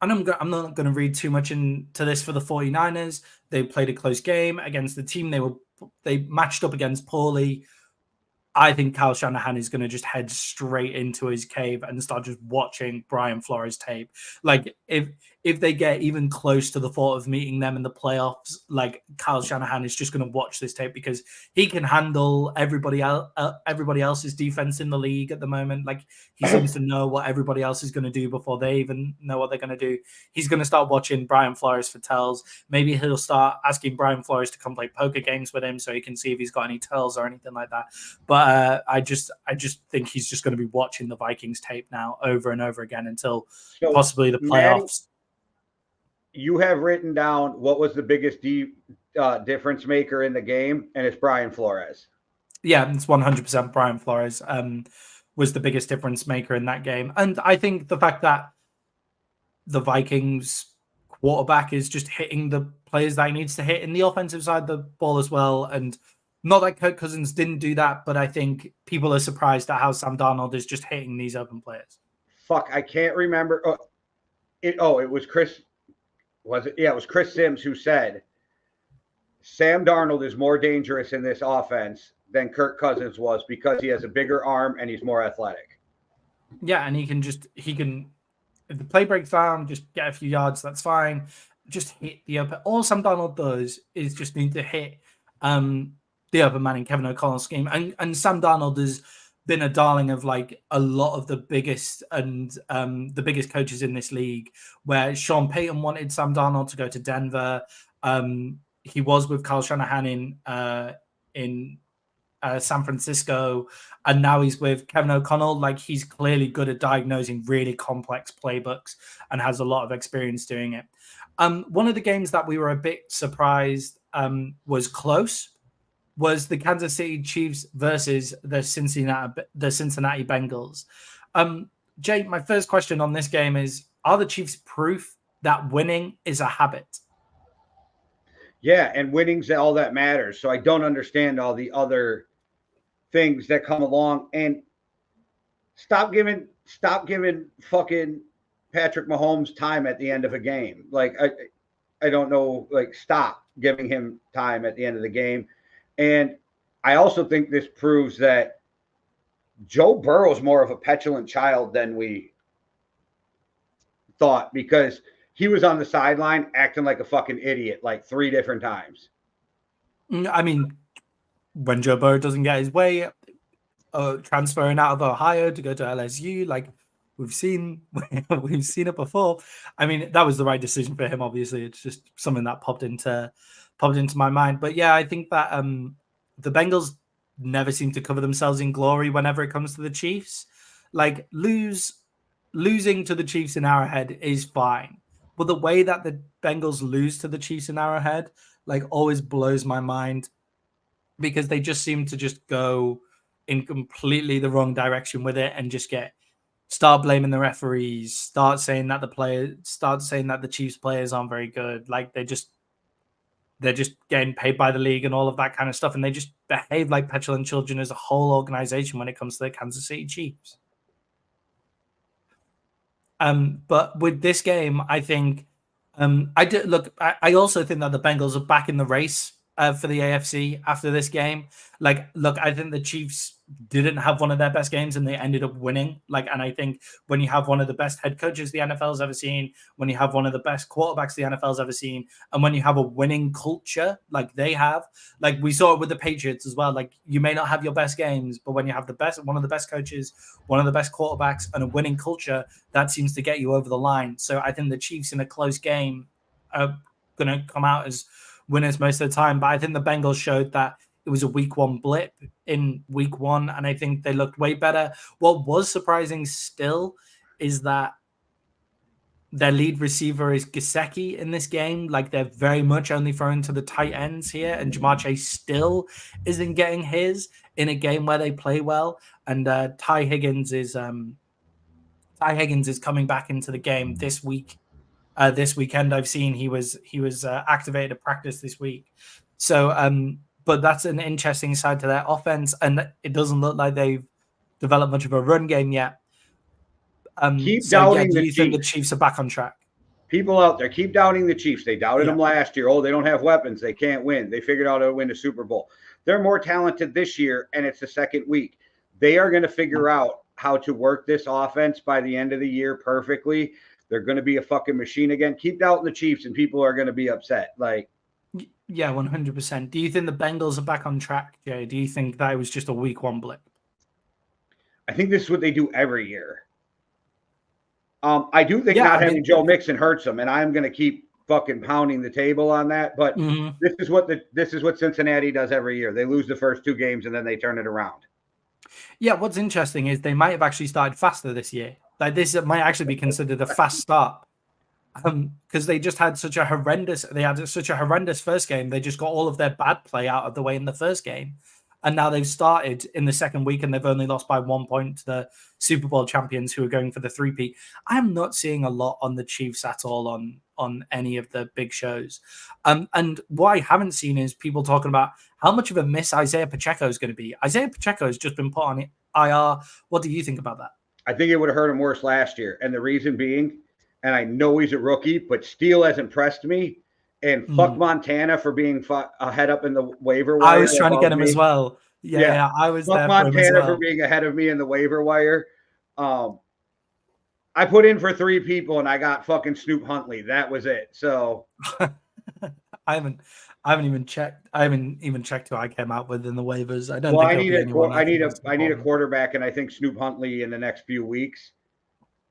I'm not going to read too much into this for the 49ers. They played a close game against the team they matched up against poorly. I think Kyle Shanahan is going to just head straight into his cave and start just watching Brian Flores tape. Like if they get even close to the thought of meeting them in the playoffs, like Kyle Shanahan is just going to watch this tape because he can handle everybody else's defense in the league at the moment. Like he seems to know what everybody else is going to do before they even know what they're going to do. He's going to start watching Brian Flores for tells. Maybe he'll start asking Brian Flores to come play poker games with him so he can see if he's got any tells or anything like that. But I just think he's just going to be watching the Vikings tape now over and over again until possibly the playoffs. You have written down what was the biggest difference maker in the game, and it's Brian Flores. Yeah, it's 100% Brian Flores was the biggest difference maker in that game. And I think the fact that the Vikings quarterback is just hitting the players that he needs to hit in the offensive side of the ball as well. And not that Kirk Cousins didn't do that, but I think people are surprised at how Sam Darnold is just hitting these open players. Fuck, I can't remember. It was Chris. Was it? Yeah, it was Chris Sims who said Sam Darnold is more dangerous in this offense than Kirk Cousins was because he has a bigger arm and he's more athletic. Yeah, and he can if the play breaks down, just get a few yards, that's fine. Just hit the open. All Sam Darnold does is just need to hit the open man in Kevin O'Connell's scheme. And Sam Darnold has been a darling of like a lot of the biggest coaches in this league, where Sean Payton wanted Sam Darnold to go to Denver. He was with Kyle Shanahan in San Francisco, and now he's with Kevin O'Connell. Like he's clearly good at diagnosing really complex playbooks and has a lot of experience doing it. One of the games that we were a bit surprised was close. Was the Kansas City Chiefs versus the Cincinnati Bengals. Jay, my first question on this game is, are the Chiefs proof that winning is a habit? Yeah, and winning's all that matters. So I don't understand all the other things that come along. And stop giving fucking Patrick Mahomes time at the end of a game. Like I don't know, like stop giving him time at the end of the game. And I also think this proves that Joe Burrow is more of a petulant child than we thought, because he was on the sideline acting like a fucking idiot like 3 different times. I mean, when Joe Burrow doesn't get his way, transferring out of Ohio to go to LSU, like we've seen it before. I mean, that was the right decision for him. Obviously, it's just something that popped into my mind. But yeah, I think that the Bengals never seem to cover themselves in glory whenever it comes to the Chiefs. Like losing to the Chiefs in Arrowhead is fine, but the way that the Bengals lose to the Chiefs in Arrowhead like always blows my mind, because they just seem to just go in completely the wrong direction with it and just start blaming the referees, start saying that the Chiefs players aren't very good. Like they're just getting paid by the league and all of that kind of stuff. And they just behave like petulant children as a whole organization when it comes to the Kansas City Chiefs. But with this game, I think I also think that the Bengals are back in the race for the AFC after this game. Like, look, I think the Chiefs didn't have one of their best games and they ended up winning. Like, and I think when you have one of the best head coaches the NFL's ever seen, when you have one of the best quarterbacks the NFL's ever seen, and when you have a winning culture like they have, like we saw it with the Patriots as well. Like, you may not have your best games, but when you have one of the best coaches, one of the best quarterbacks, and a winning culture, that seems to get you over the line. So I think the Chiefs in a close game are going to come out as winners most of the time. But I think the Bengals showed that it was a week one blip in week one, and I think they looked way better. What was surprising still is that their lead receiver is Gesicki in this game. Like, they're very much only throwing to the tight ends here, and Jamar Chase still isn't getting his in a game where they play well. And Ty Higgins is coming back into the game this week. This weekend, I've seen he was activated at practice this week. So, but that's an interesting side to their offense, and it doesn't look like they've developed much of a run game yet. Keep doubting do you think the Chiefs are back on track? People out there, keep doubting the Chiefs. They doubted them last year. Oh, they don't have weapons. They can't win. They figured out how to win the Super Bowl. They're more talented this year, and it's the second week. They are going to figure out how to work this offense by the end of the year perfectly. They're going to be a fucking machine again. Keep doubting the Chiefs, and people are going to be upset. Like, yeah, 100%. Do you think the Bengals are back on track, Jay? Do you think that was just a week one blip? I think this is what they do every year. I do think having Joe Mixon hurts them, and I'm going to keep fucking pounding the table on that. But this is what Cincinnati does every year. They lose the first two games, and then they turn it around. Yeah, what's interesting is they might have actually started faster this year. Like, this might actually be considered a fast start. Because they had such a horrendous first game. They just got all of their bad play out of the way in the first game. And now they've started in the second week and they've only lost by 1 point to the Super Bowl champions who are going for the three-peat. I'm not seeing a lot on the Chiefs at all on any of the big shows. And what I haven't seen is people talking about how much of a miss Isaiah Pacheco is going to be. Isaiah Pacheco has just been put on IR. What do you think about that? I think it would have hurt him worse last year. And the reason being, and I know he's a rookie, but Steele has impressed me. And fuck Montana for being ahead up in the waiver wire. I was trying to get him as well. Yeah, I was fuck there Montana for him as well. for being ahead of me in the waiver wire. I put in for 3 people and I got fucking Snoop Huntley. That was it. So I haven't even checked. I haven't even checked who I came out with in the waivers. I don't. Well, think I need a quarterback, and I think Snoop Huntley in the next few weeks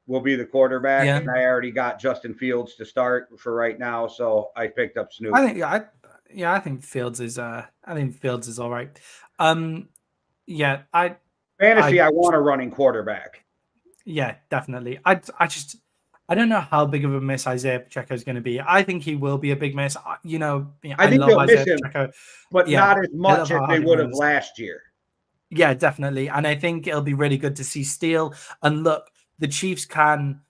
will be the quarterback. Yeah. And I already got Justin Fields to start for right now, so I picked up Snoop. I think Fields is all right. Yeah, I want a running quarterback. Yeah, definitely. I don't know how big of a miss Isaiah Pacheco is going to be. I think he will be a big miss. I think they'll miss him, Pacheco, but not as much as they would have last year. Yeah, definitely. And I think it'll be really good to see Steele. And look, the Chiefs can.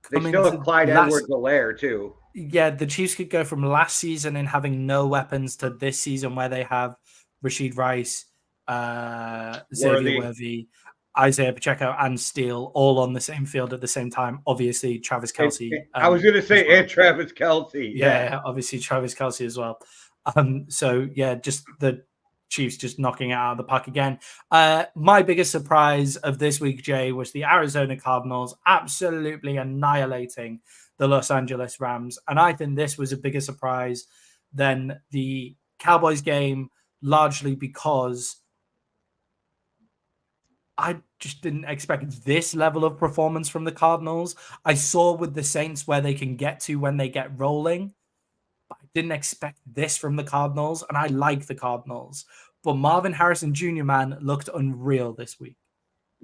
They still have Clyde Edwards-Helaire too. Yeah, the Chiefs could go from last season and having no weapons to this season where they have Rashid Rice, Xavier Worthy, Isaiah Pacheco, and Steele all on the same field at the same time. Obviously, Travis Kelce. I was going to say, and Travis Kelce. Yeah, obviously Travis Kelce as well. So yeah, just the Chiefs just knocking it out of the park again. My biggest surprise of this week, Jay, was the Arizona Cardinals absolutely annihilating the Los Angeles Rams. And I think this was a bigger surprise than the Cowboys game, largely because I just didn't expect this level of performance from the Cardinals. I saw with the Saints where they can get to when they get rolling. I didn't expect this from the Cardinals, and I like the Cardinals. But Marvin Harrison Jr., man, looked unreal this week.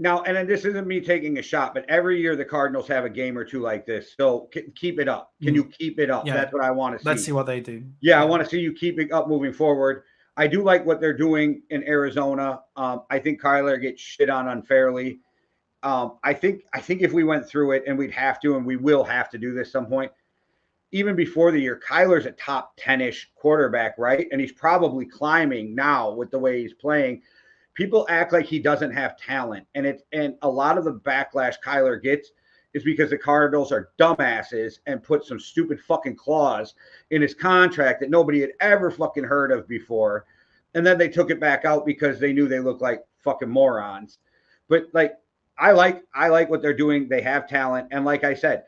Now, and this isn't me taking a shot, but every year the Cardinals have a game or two like this. So keep it up. Can you keep it up? Yeah. That's what I want to see. Let's see what they do. Yeah, I want to see you keep it up moving forward. I do like what they're doing in Arizona. I think Kyler gets shit on unfairly. I think if we went through it, and we'd have to, and we will have to do this some point, even before the year, Kyler's a top 10-ish quarterback, right? And he's probably climbing now with the way he's playing. People act like he doesn't have talent, and a lot of the backlash Kyler gets is because the Cardinals are dumbasses and put some stupid fucking clause in his contract that nobody had ever fucking heard of before. And then they took it back out because they knew they looked like fucking morons. But like I like what they're doing. They have talent. And like I said,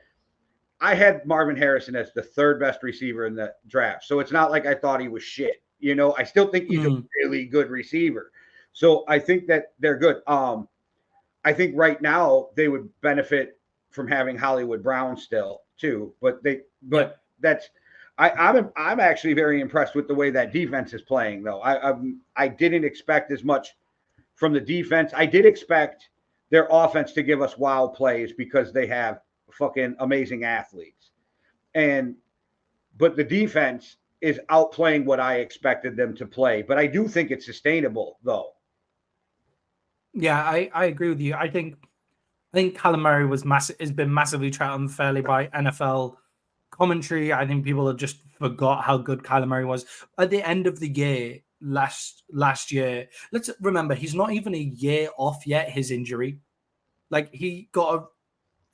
I had Marvin Harrison as the third best receiver in the draft. So it's not like I thought he was shit. You know, I still think he's a really good receiver. So I think that they're good. I think right now they would benefit from having Hollywood Brown still too. But that's I'm actually very impressed with the way that defense is playing though. I didn't expect as much from the defense. I did expect their offense to give us wow plays because they have fucking amazing athletes. But the defense is outplaying what I expected them to play. But I do think it's sustainable though. Yeah, I agree with you. I think Kyler Murray has been massively treated unfairly by NFL commentary. I think people have just forgot how good Kyler Murray was at the end of the year last year. Let's remember he's not even a year off yet his injury. Like he got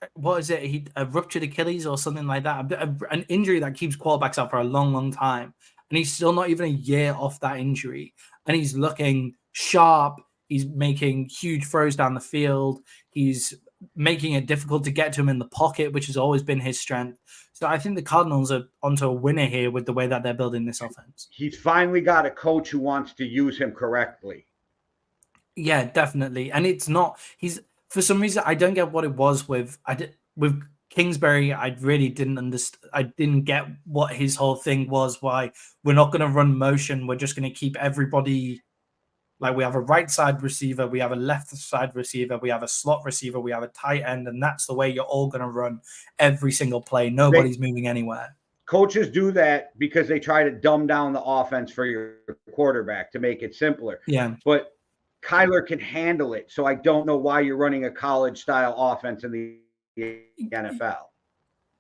a ruptured Achilles or something like that, an injury that keeps quarterbacks out for a long, long time, and he's still not even a year off that injury, and he's looking sharp. He's making huge throws down the field. He's making it difficult to get to him in the pocket, which has always been his strength. So I think the Cardinals are onto a winner here with the way that they're building this offense. He's finally got a coach who wants to use him correctly. Yeah, definitely. And it's not, for some reason, I don't get what it was with Kingsbury. I really didn't understand. I didn't get what his whole thing was. Why we're not going to run motion. We're just going to keep everybody. Like we have a right side receiver, we have a left side receiver, we have a slot receiver, we have a tight end, and that's the way you're all going to run every single play. Nobody's moving anywhere. Coaches do that because they try to dumb down the offense for your quarterback to make it simpler. Yeah. But Kyler can handle it, so I don't know why you're running a college-style offense in the NFL.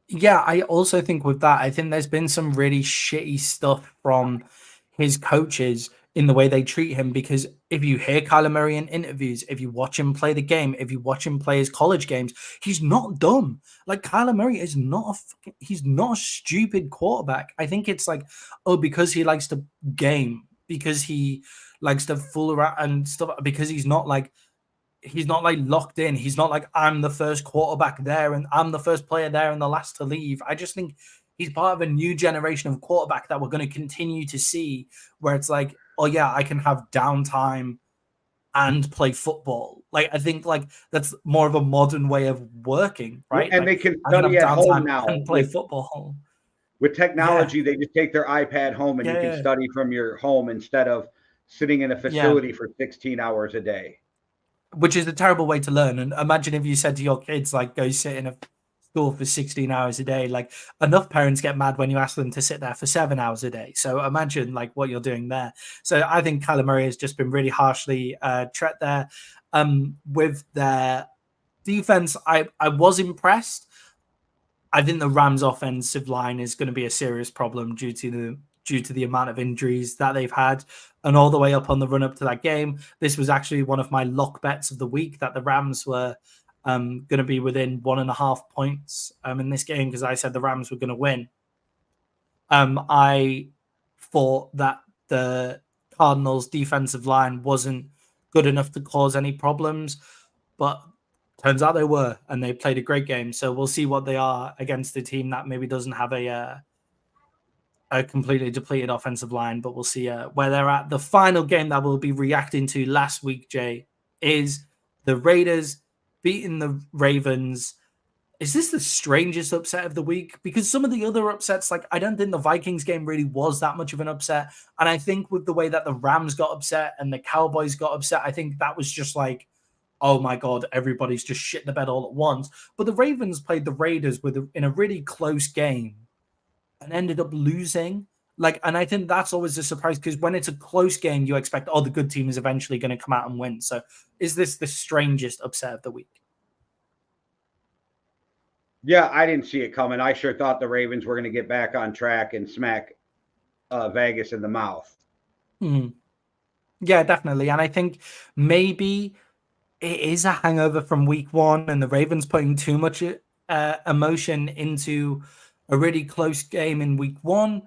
Yeah, I also think with that, I think there's been some really shitty stuff from his coaches in the way they treat him, because if you hear Kyler Murray in interviews, if you watch him play the game, if you watch him play his college games, he's not dumb. Like Kyler Murray is he's not a stupid quarterback. I think it's like, because he likes to game, because he likes to fool around and stuff, because he's not like locked in. He's not like, I'm the first quarterback there and I'm the first player there and the last to leave. I just think he's part of a new generation of quarterback that we're going to continue to see, where it's like, oh yeah, I can have downtime and play football. Like I think like that's more of a modern way of working, right? And like, they can study at home now and play football. With technology, they just take their iPad home and you can study from your home instead of sitting in a facility for 16 hours a day. Which is a terrible way to learn. And imagine if you said to your kids, like, go sit in a school for 16 hours a day. Like, enough parents get mad when you ask them to sit there for 7 hours a day. So imagine like what you're doing there. So I think Kyler Murray has just been really harshly treated there. With their defense, I was impressed. I think the Rams' offensive line is going to be a serious problem due to the amount of injuries that they've had, and all the way up on the run up to that game. This was actually one of my lock bets of the week, that the Rams were going to be within 1.5 points in this game, because I said the Rams were going to win. I thought that the Cardinals' defensive line wasn't good enough to cause any problems, but turns out they were, and they played a great game. So we'll see what they are against a team that maybe doesn't have a completely depleted offensive line, but we'll see where they're at. The final game that we'll be reacting to last week, Jay, is the Raiders beating the Ravens. Is this the strangest upset of the week? Because some of the other upsets, like I don't think the Vikings game really was that much of an upset. And I think with the way that the Rams got upset and the Cowboys got upset, I think that was just like, oh my God, everybody's just shit the bed all at once. But the Ravens played the Raiders in a really close game and ended up losing. And I think that's always a surprise, because when it's a close game, you expect, the good team is eventually going to come out and win. So is this the strangest upset of the week? Yeah, I didn't see it coming. I sure thought the Ravens were going to get back on track and smack Vegas in the mouth. Mm-hmm. Yeah, definitely. And I think maybe it is a hangover from week one, and the Ravens putting too much emotion into a really close game in week 1,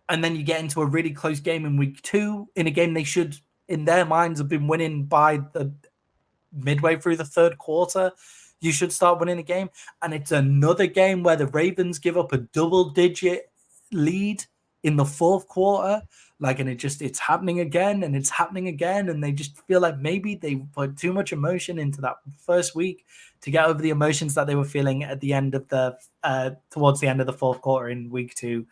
and then you get into a really close game in week 2 in a game they should, in their minds, have been winning by the midway through the third quarter. You should start winning a game, and it's another game where the Ravens give up a double-digit lead in the fourth quarter. And it's happening again, and it's happening again, and they just feel like maybe they put too much emotion into that first week to get over the emotions that they were feeling at the end of the towards the end of the fourth quarter in week 2.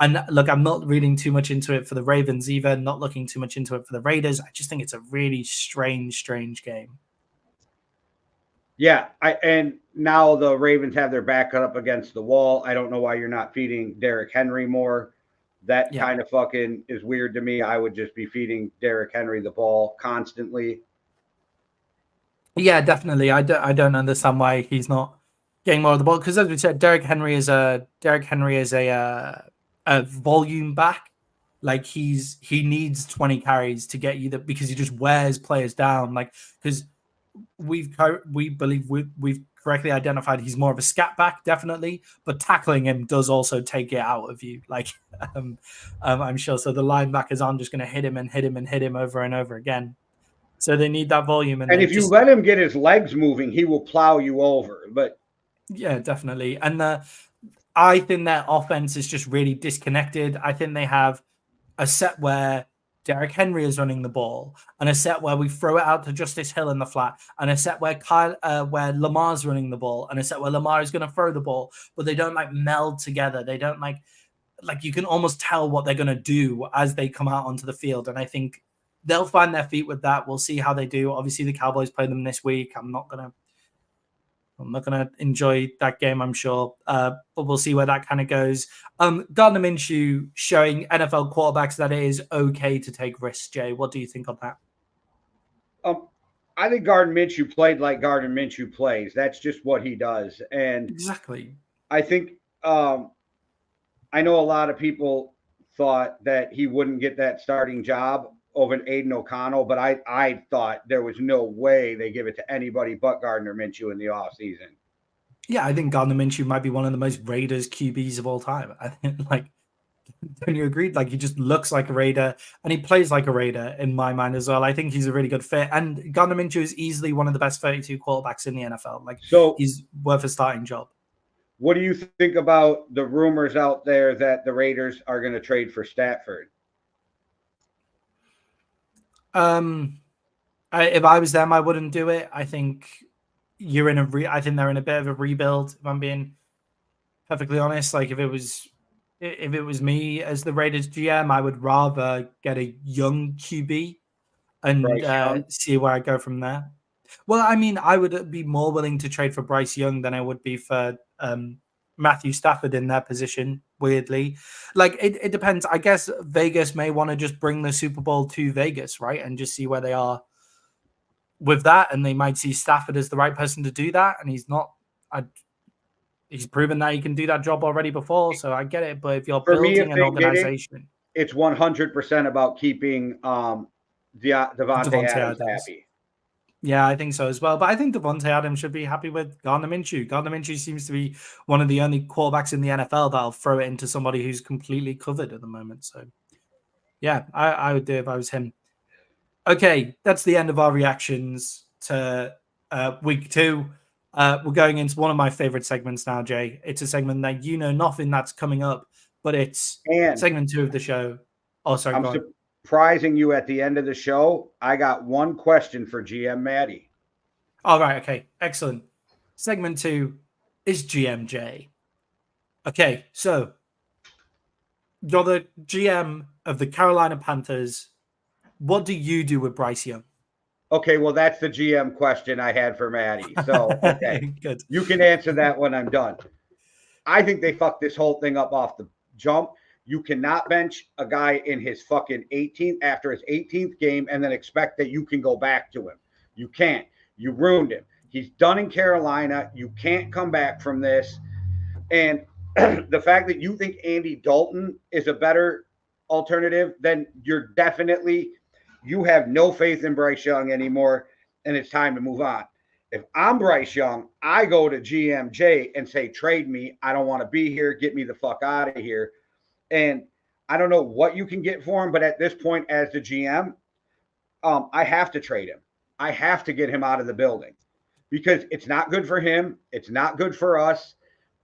And look, I'm not reading too much into it for the Ravens either, not looking too much into it for the Raiders. I just think it's a really strange game. Yeah, and now the Ravens have their back up against the wall. I don't know why you're not feeding Derrick Henry more. That kind of fucking is weird to me. I would just be feeding Derrick Henry the ball constantly. Yeah, definitely. I don't understand why he's not getting more of the ball, because, as we said, Derrick Henry is a volume back. Like he needs 20 carries to get you that, because he just wears players down. Because we've correctly identified he's more of a scat back, definitely, but tackling him does also take it out of you. I'm sure. So the linebackers aren't just going to hit him and hit him and hit him over and over again. So they need that volume. And if you let him get his legs moving, he will plow you over. But yeah, definitely. And I think their offense is just really disconnected. I think they have a set where Derrick Henry is running the ball, and a set where we throw it out to Justice Hill in the flat, and a set where where Lamar's running the ball, and a set where Lamar is going to throw the ball, but they don't meld together. They don't like you can almost tell what they're going to do as they come out onto the field. And I think they'll find their feet with that. We'll see how they do. Obviously, the Cowboys play them this week. I'm not gonna enjoy that game, I'm sure, but we'll see where that kind of goes. Gardner Minshew showing NFL quarterbacks that it is okay to take risks. Jay, what do you think of that? I think Gardner Minshew played like Gardner Minshew plays. That's just what he does, and exactly. I think I know a lot of people thought that he wouldn't get that starting job over Aiden O'Connell, but I thought there was no way they give it to anybody but Gardner Minshew in the offseason. Yeah, I think Gardner Minshew might be one of the most Raiders QBs of all time. I think, don't you agree? He just looks like a Raider, and he plays like a Raider in my mind as well. I think he's a really good fit, and Gardner Minshew is easily one of the best 32 quarterbacks in the NFL. So he's worth a starting job. What do you think about the rumors out there that the Raiders are going to trade for Stafford? If I was them, I wouldn't do it. I think I think they're in a bit of a rebuild, if I'm being perfectly honest. If it was me as the Raiders GM, I would rather get a young QB and see where I go from there. Well, I mean, I would be more willing to trade for Bryce Young than I would be for Matthew Stafford in their position, weirdly. It depends. I guess Vegas may want to just bring the Super Bowl to Vegas, right? And just see where they are with that. And they might see Stafford as the right person to do that. And he's not. He's proven that he can do that job already before. So I get it. But if you're building an organization, it's 100% about keeping Devontae Adams happy. Yeah, I think so as well. But I think Devontae Adams should be happy with Gardner Minshew. Gardner Minshew seems to be one of the only quarterbacks in the NFL that'll throw it into somebody who's completely covered at the moment. So, yeah, I would do it if I was him. Okay, that's the end of our reactions to week 2. We're going into one of my favorite segments now, Jay. It's a segment that you know nothing that's coming up, but it's segment 2 of the show. Oh, sorry, go on. Surprising you at the end of the show, I got one question for GM Maddie. All right, okay, excellent. Segment 2 is GMJ. Okay, so you're the GM of the Carolina Panthers. What do you do with Bryce Young? Okay, well, that's the GM question I had for Maddie. So, okay, good. You can answer that when I'm done. I think they fucked this whole thing up off the jump. You cannot bench a guy in his fucking 18th after his 18th game and then expect that you can go back to him. You can't. You ruined him. He's done in Carolina. You can't come back from this. And the fact that you think Andy Dalton is a better alternative, then you have no faith in Bryce Young anymore, and it's time to move on. If I'm Bryce Young, I go to GMJ and say, trade me. I don't want to be here. Get me the fuck out of here. And I don't know what you can get for him, but at this point, as the GM, I have to trade him. I have to get him out of the building because it's not good for him. It's not good for us.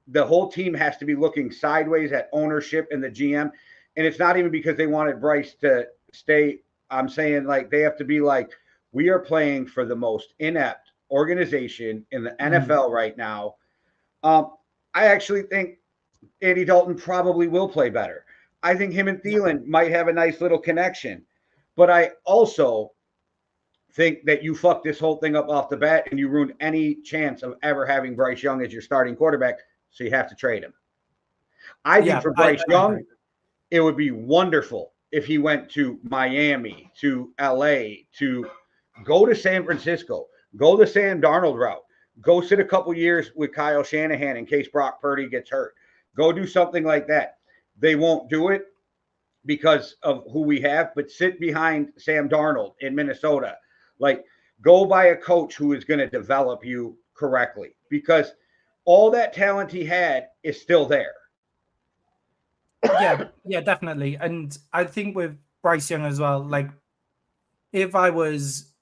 The whole team has to be looking sideways at ownership and the GM. And it's not even because they wanted Bryce to stay. I'm saying like they have to be like, we are playing for the most inept organization in the NFL right now. I actually think Andy Dalton probably will play better. I think him and Thielen might have a nice little connection. But I also think that you fucked this whole thing up off the bat and you ruined any chance of ever having Bryce Young as your starting quarterback. So you have to trade him. I think for Bryce Young, it would be wonderful if he went to Miami, to LA, to go to San Francisco, go the Sam Darnold route, go sit a couple years with Kyle Shanahan in case Brock Purdy gets hurt. Go do something like that. They won't do it because of who we have, but sit behind Sam Darnold in Minnesota. Like, go by a coach who is going to develop you correctly because all that talent he had is still there. Yeah, definitely. And I think with Bryce Young as well, like, if I was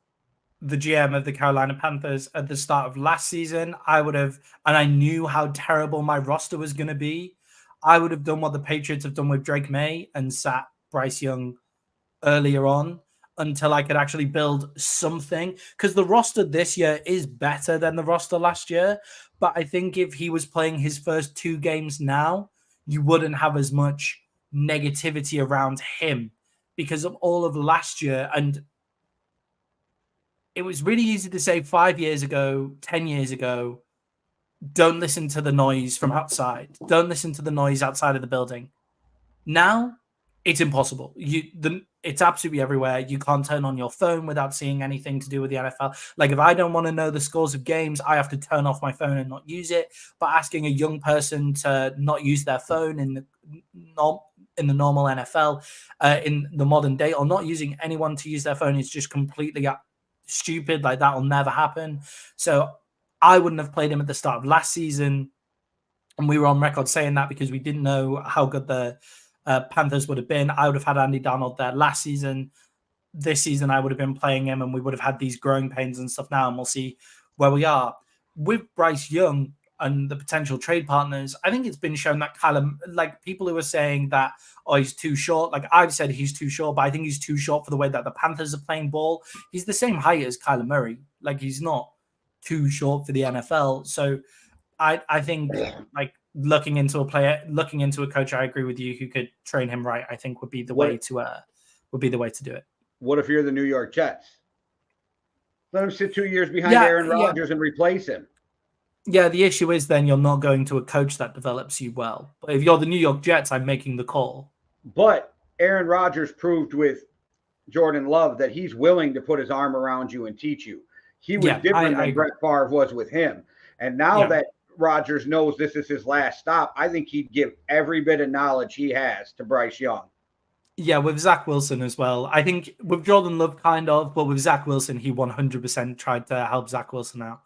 the GM of the Carolina Panthers at the start of last season, I would have, and I knew how terrible my roster was going to be, I would have done what the Patriots have done with Drake May and sat Bryce Young earlier on until I could actually build something. Because the roster this year is better than the roster last year. But I think if he was playing his first 2 games now, you wouldn't have as much negativity around him because of all of last year. And it was really easy to say 5 years ago, 10 years ago, don't listen to the noise from outside. Don't listen to the noise outside of the building. Now, it's impossible. It's absolutely everywhere. You can't turn on your phone without seeing anything to do with the NFL. Like, if I don't want to know the scores of games, I have to turn off my phone and not use it. But asking a young person to not use their phone in the normal NFL, in the modern day, or not using anyone to use their phone is just completely stupid. Like, that will never happen. So I wouldn't have played him at the start of last season. And we were on record saying that because we didn't know how good the Panthers would have been. I would have had Andy Darnold there last season. This season, I would have been playing him and we would have had these growing pains and stuff now. And we'll see where we are. With Bryce Young and the potential trade partners, I think it's been shown that like people who are saying that, oh, he's too short. Like I've said he's too short, but I think he's too short for the way that the Panthers are playing ball. He's the same height as Kyler Murray. Like he's not too short for the NFL. So I think like looking into a coach, I agree with you, who could train him right, I think would be the way to do it. What if you're the New York Jets? Let him sit 2 years behind Aaron Rodgers and replace him. Yeah, the issue is then you're not going to a coach that develops you well. But if you're the New York Jets, I'm making the call. But Aaron Rodgers proved with Jordan Love that he's willing to put his arm around you and teach you. He was different than Brett Favre was with him. And now that Rodgers knows this is his last stop, I think he'd give every bit of knowledge he has to Bryce Young. Yeah, with Zach Wilson as well. I think with Jordan Love kind of, but with Zach Wilson, he 100% tried to help Zach Wilson out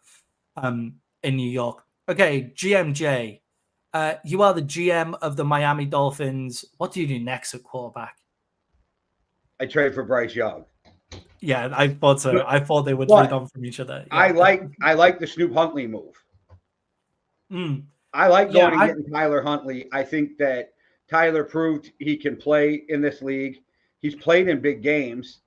in New York. Okay, GMJ, you are the GM of the Miami Dolphins. What do you do next at quarterback? I trade for Bryce Young. Yeah, I thought so. I thought they would trade on from each other. Yeah. I like the Snoop Huntley move. I like going and getting Tyler Huntley. I think that Tyler proved he can play in this league. He's played in big games.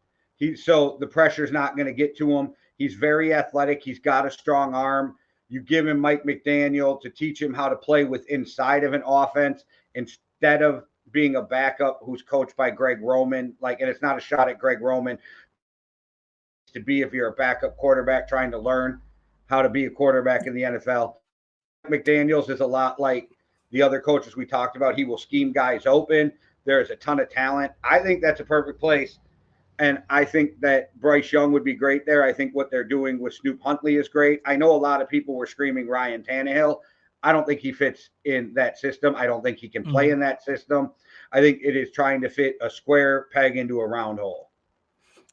So the pressure's not going to get to him. He's very athletic. He's got a strong arm. You give him Mike McDaniel to teach him how to play with inside of an offense instead of being a backup who's coached by Greg Roman. Like, and it's not a shot at Greg Roman to be if you're a backup quarterback trying to learn how to be a quarterback in the NFL. McDaniels is a lot like the other coaches we talked about. He will scheme guys open. There's a ton of talent. I think that's a perfect place. And I think that Bryce Young would be great there. I think what they're doing with Snoop Huntley is great. I know a lot of people were screaming Ryan Tannehill. I don't think he fits in that system. I don't think he can play in that system. I think it is trying to fit a square peg into a round hole.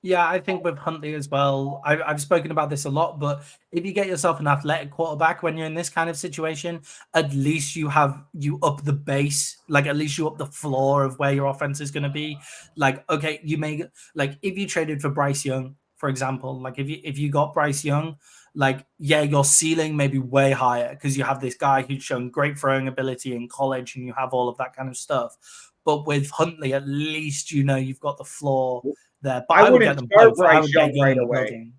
Yeah, I think with Huntley as well, I've spoken about this a lot, but if you get yourself an athletic quarterback when you're in this kind of situation, at least you up the base, like at least you up the floor of where your offense is going to be. Like, okay, you may like if you traded for Bryce Young, for example, like if you got Bryce Young, like yeah, your ceiling may be way higher because you have this guy who's shown great throwing ability in college and you have all of that kind of stuff. But with Huntley, at least you know you've got the floor there. But I I would get wouldn't them start both. I Bryce would get Young Young right in the away. building.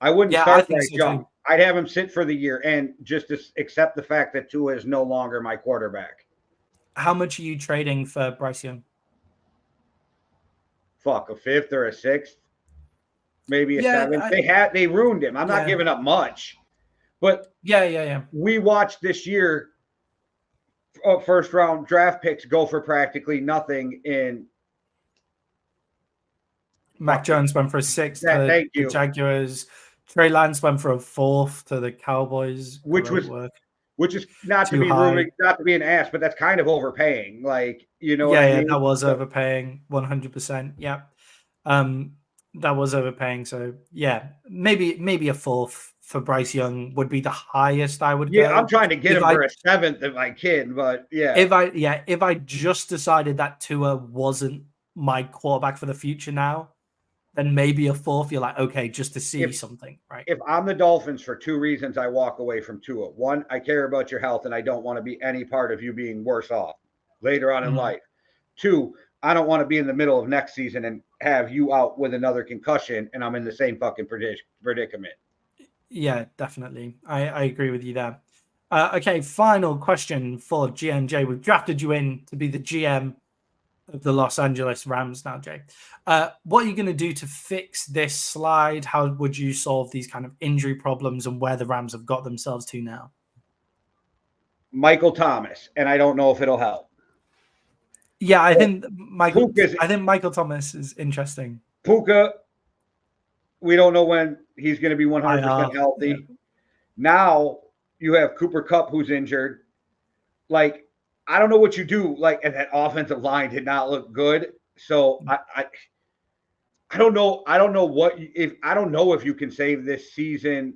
I wouldn't Yeah, I start think Bryce so Young. too. I'd have him sit for the year and just accept the fact that Tua is no longer my quarterback. How much are you trading for Bryce Young? Fuck, a fifth or a sixth, maybe a Yeah, seventh. They ruined him. I'm not giving up much, but yeah. we watched this year first round draft picks go for practically nothing in. Mac Jones went for a sixth to Thank the you. Jaguars. Trey Lance went for a fourth to the Cowboys. Which is not to be rude, not to be an ass, but that's kind of overpaying. Like, you know what I mean? That was overpaying 100%. Yeah. That was overpaying. So yeah, maybe a fourth for Bryce Young would be the highest I would go. Yeah, I'm trying to get him for a seventh if I can, but yeah. If I just decided that Tua wasn't my quarterback for the future now, then maybe a fourth. You're like, okay, just to see something, right? If I'm the Dolphins, for two reasons I walk away from Tua. One, I care about your health and I don't want to be any part of you being worse off later on in life. Two, I don't want to be in the middle of next season and have you out with another concussion and I'm in the same fucking predicament. Yeah, definitely. I agree with you there. Okay, final question for GMJ. We've drafted you in to be the GM of the Los Angeles Rams now, Jay. What are you going to do to fix this slide? How would you solve these kind of injury problems and where the Rams have got themselves to now? Michael Thomas, and I don't know if it'll help. Yeah, I think Michael Thomas is interesting. Puka, we don't know when he's going to be 100% healthy. Yeah. Now you have Cooper Kupp who's injured. Like, I don't know what you do. Like, and that offensive line did not look good. So I don't know. I don't know if you can save this season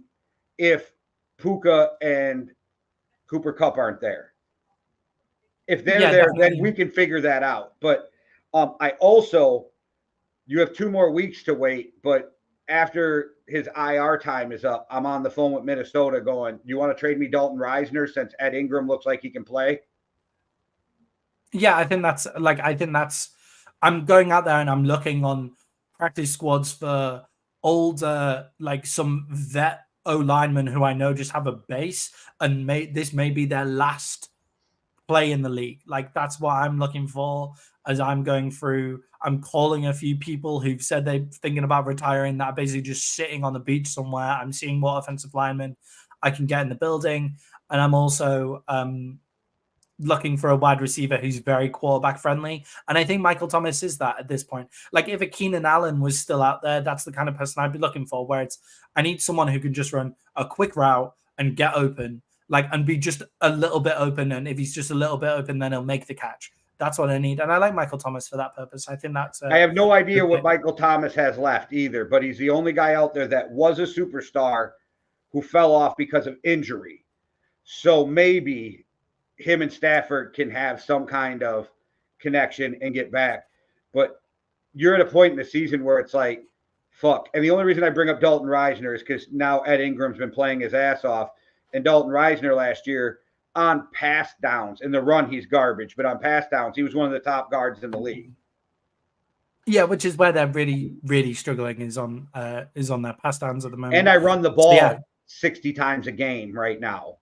if Puka and Cooper Kupp aren't there. If they're there, definitely. Then we can figure that out. But you have 2 more weeks to wait. But after his IR time is up, I'm on the phone with Minnesota going, you want to trade me Dalton Reisner since Ed Ingram looks like he can play? Yeah, I think that's I'm going out there and I'm looking on practice squads for older, like some vet O-linemen who I know just have a base and this may be their last play in the league. Like, that's what I'm looking for as I'm going through. I'm calling a few people who've said they're thinking about retiring that are basically just sitting on the beach somewhere. I'm seeing what offensive linemen I can get in the building. And I'm also looking for a wide receiver who's very quarterback friendly. And I think Michael Thomas is that at this point. Like, if a Keenan Allen was still out there, that's the kind of person I'd be looking for, where I need someone who can just run a quick route and get open, like, and be just a little bit open. And if he's just a little bit open, then he'll make the catch. That's what I need. And I like Michael Thomas for that purpose. I think that's I have no idea what Michael Thomas has left either, but he's the only guy out there that was a superstar who fell off because of injury. So maybe him and Stafford can have some kind of connection and get back. But you're at a point in the season where it's like, fuck. And the only reason I bring up Dalton Reisner is because now Ed Ingram's been playing his ass off. And Dalton Reisner last year on pass downs, in the run, he's garbage. But on pass downs, he was one of the top guards in the league. Yeah, which is where they're really, really struggling is on their pass downs at the moment. And I run the ball 60 times a game right now.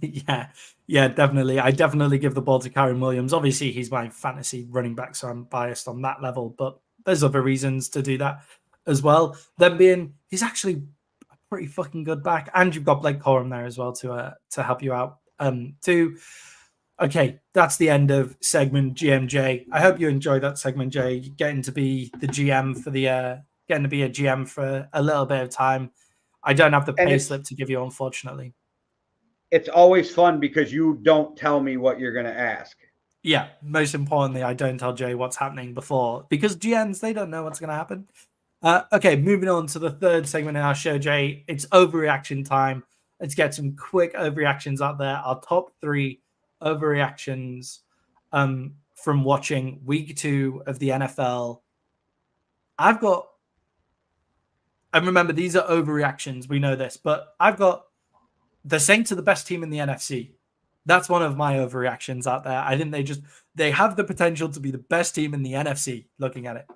Yeah, definitely. I definitely give the ball to Kyren Williams. Obviously, he's my fantasy running back, so I'm biased on that level. But there's other reasons to do that as well. Then being, he's actually a pretty fucking good back, and you've got Blake Corum there as well to help you out. Okay, that's the end of segment GMJ. I hope you enjoyed that segment, Jay. Getting to be the GM for getting to be a GM for a little bit of time. I don't have the pay slip to give you, unfortunately. It's always fun because you don't tell me what you're going to ask. Yeah, most importantly, I don't tell Jay what's happening before, because GMs, they don't know what's going to happen. Okay, moving on to the third segment in our show, Jay. It's overreaction time. Let's get some quick overreactions out there. Our top 3 overreactions from watching week 2 of the NFL. I've got, and remember, these are overreactions. We know this, but I've got the Saints are the best team in the NFC. That's one of my overreactions out there. I think they have the potential to be the best team in the NFC looking at it.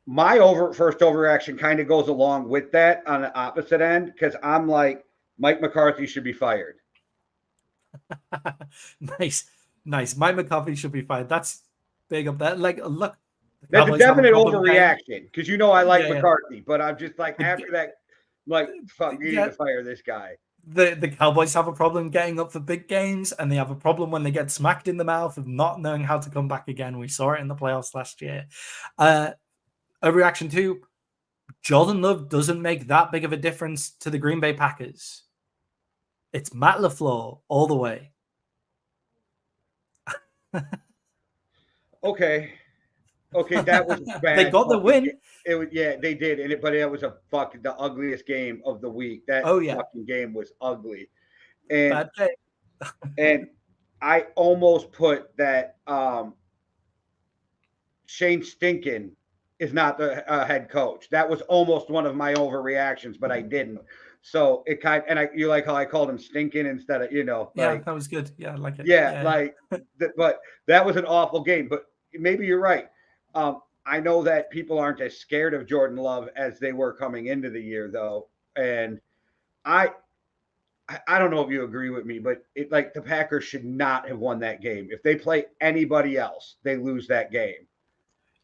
My first overreaction kind of goes along with that on the opposite end, because I'm like, Mike McCarthy should be fired. Nice. Mike McCarthy should be fired. That's big up there. Like, look, that's a definite overreaction, because you know I like McCarthy, but I'm just like, after that, like, fuck, you need to fire this guy. The Cowboys have a problem getting up for big games, and they have a problem when they get smacked in the mouth of not knowing how to come back again. We saw it in the playoffs last year. Overreaction 2, Jordan Love doesn't make that big of a difference to the Green Bay Packers. It's Matt LaFleur all the way. Okay, that was bad. They got the win. It was, yeah, they did, but it was the ugliest game of the week. That fucking game was ugly, and and I almost put that Shane Stinkin is not the head coach. That was almost one of my overreactions, but I didn't. So it you like how I called him Stinkin instead of, that was good. Yeah, I like it. Yeah. But that was an awful game. But maybe you're right. I know that people aren't as scared of Jordan Love as they were coming into the year, though, and I don't know if you agree with me, but the Packers should not have won that game. If they play anybody else, they lose that game.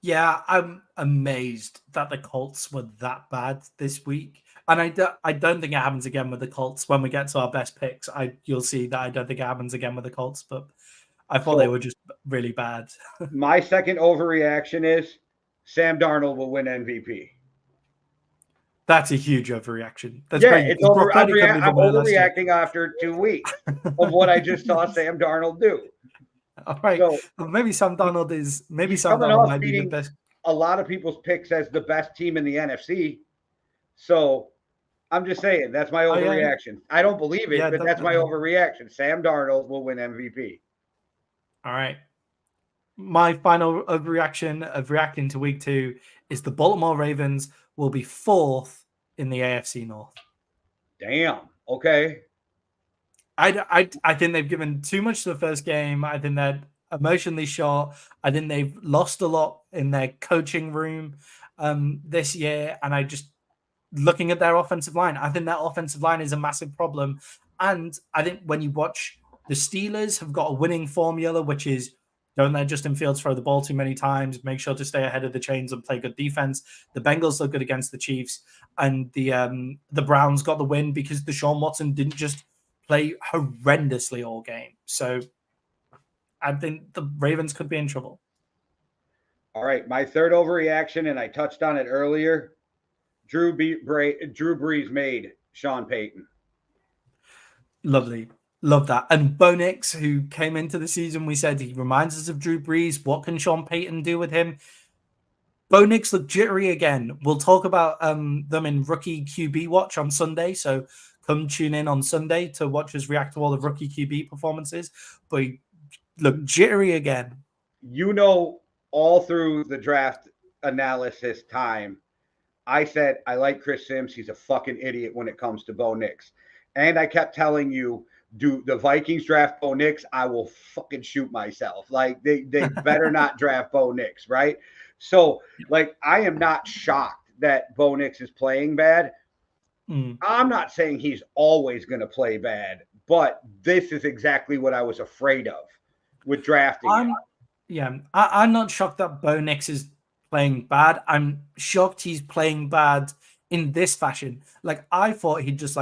Yeah, I'm amazed that the Colts were that bad this week. And I don't think it happens again with the Colts. When we get to our best picks, you'll see that I don't think it happens again with the Colts, but I thought they were just really bad. My second overreaction is Sam Darnold will win MVP. That's a huge overreaction. It's I'm overreacting after 2 weeks of what I just saw Sam Darnold do. All right. So, maybe Sam Darnold might be the best. A lot of people's picks as the best team in the NFC. So I'm just saying that's my overreaction. I don't believe it, but that's my overreaction. Sam Darnold will win MVP. All right. My final overreaction of reacting to week 2 is the Baltimore Ravens will be 4th in the AFC North. Damn. Okay. I think they've given too much to the first game. I think they're emotionally short. I think they've lost a lot in their coaching room this year. And I just, looking at their offensive line, I think that offensive line is a massive problem. And I think when you watch, the Steelers have got a winning formula, which is don't let Justin Fields throw the ball too many times, make sure to stay ahead of the chains and play good defense. The Bengals look good against the Chiefs, and the Browns got the win because Deshaun Watson didn't just play horrendously all game. So I think the Ravens could be in trouble. All right, my third overreaction, and I touched on it earlier, Drew Brees made Sean Payton. Lovely. Love that. And Bo Nix, who came into the season, we said he reminds us of Drew Brees. What can Sean Payton do with him? Bo Nix looked jittery again. We'll talk about them in Rookie QB Watch on Sunday. So come tune in on Sunday to watch us react to all the rookie QB performances. But he looked jittery again. All through the draft analysis time, I said, I like Chris Sims. He's a fucking idiot when it comes to Bo Nix. And I kept telling you, do the Vikings draft Bo Nix, I will fucking shoot myself. Like, they better not draft Bo Nix, right? So, I am not shocked that Bo Nix is playing bad. I'm not saying he's always going to play bad, but this is exactly what I was afraid of with drafting him. Yeah, I'm not shocked that Bo Nix is playing bad. I'm shocked he's playing bad in this fashion. I thought he'd just,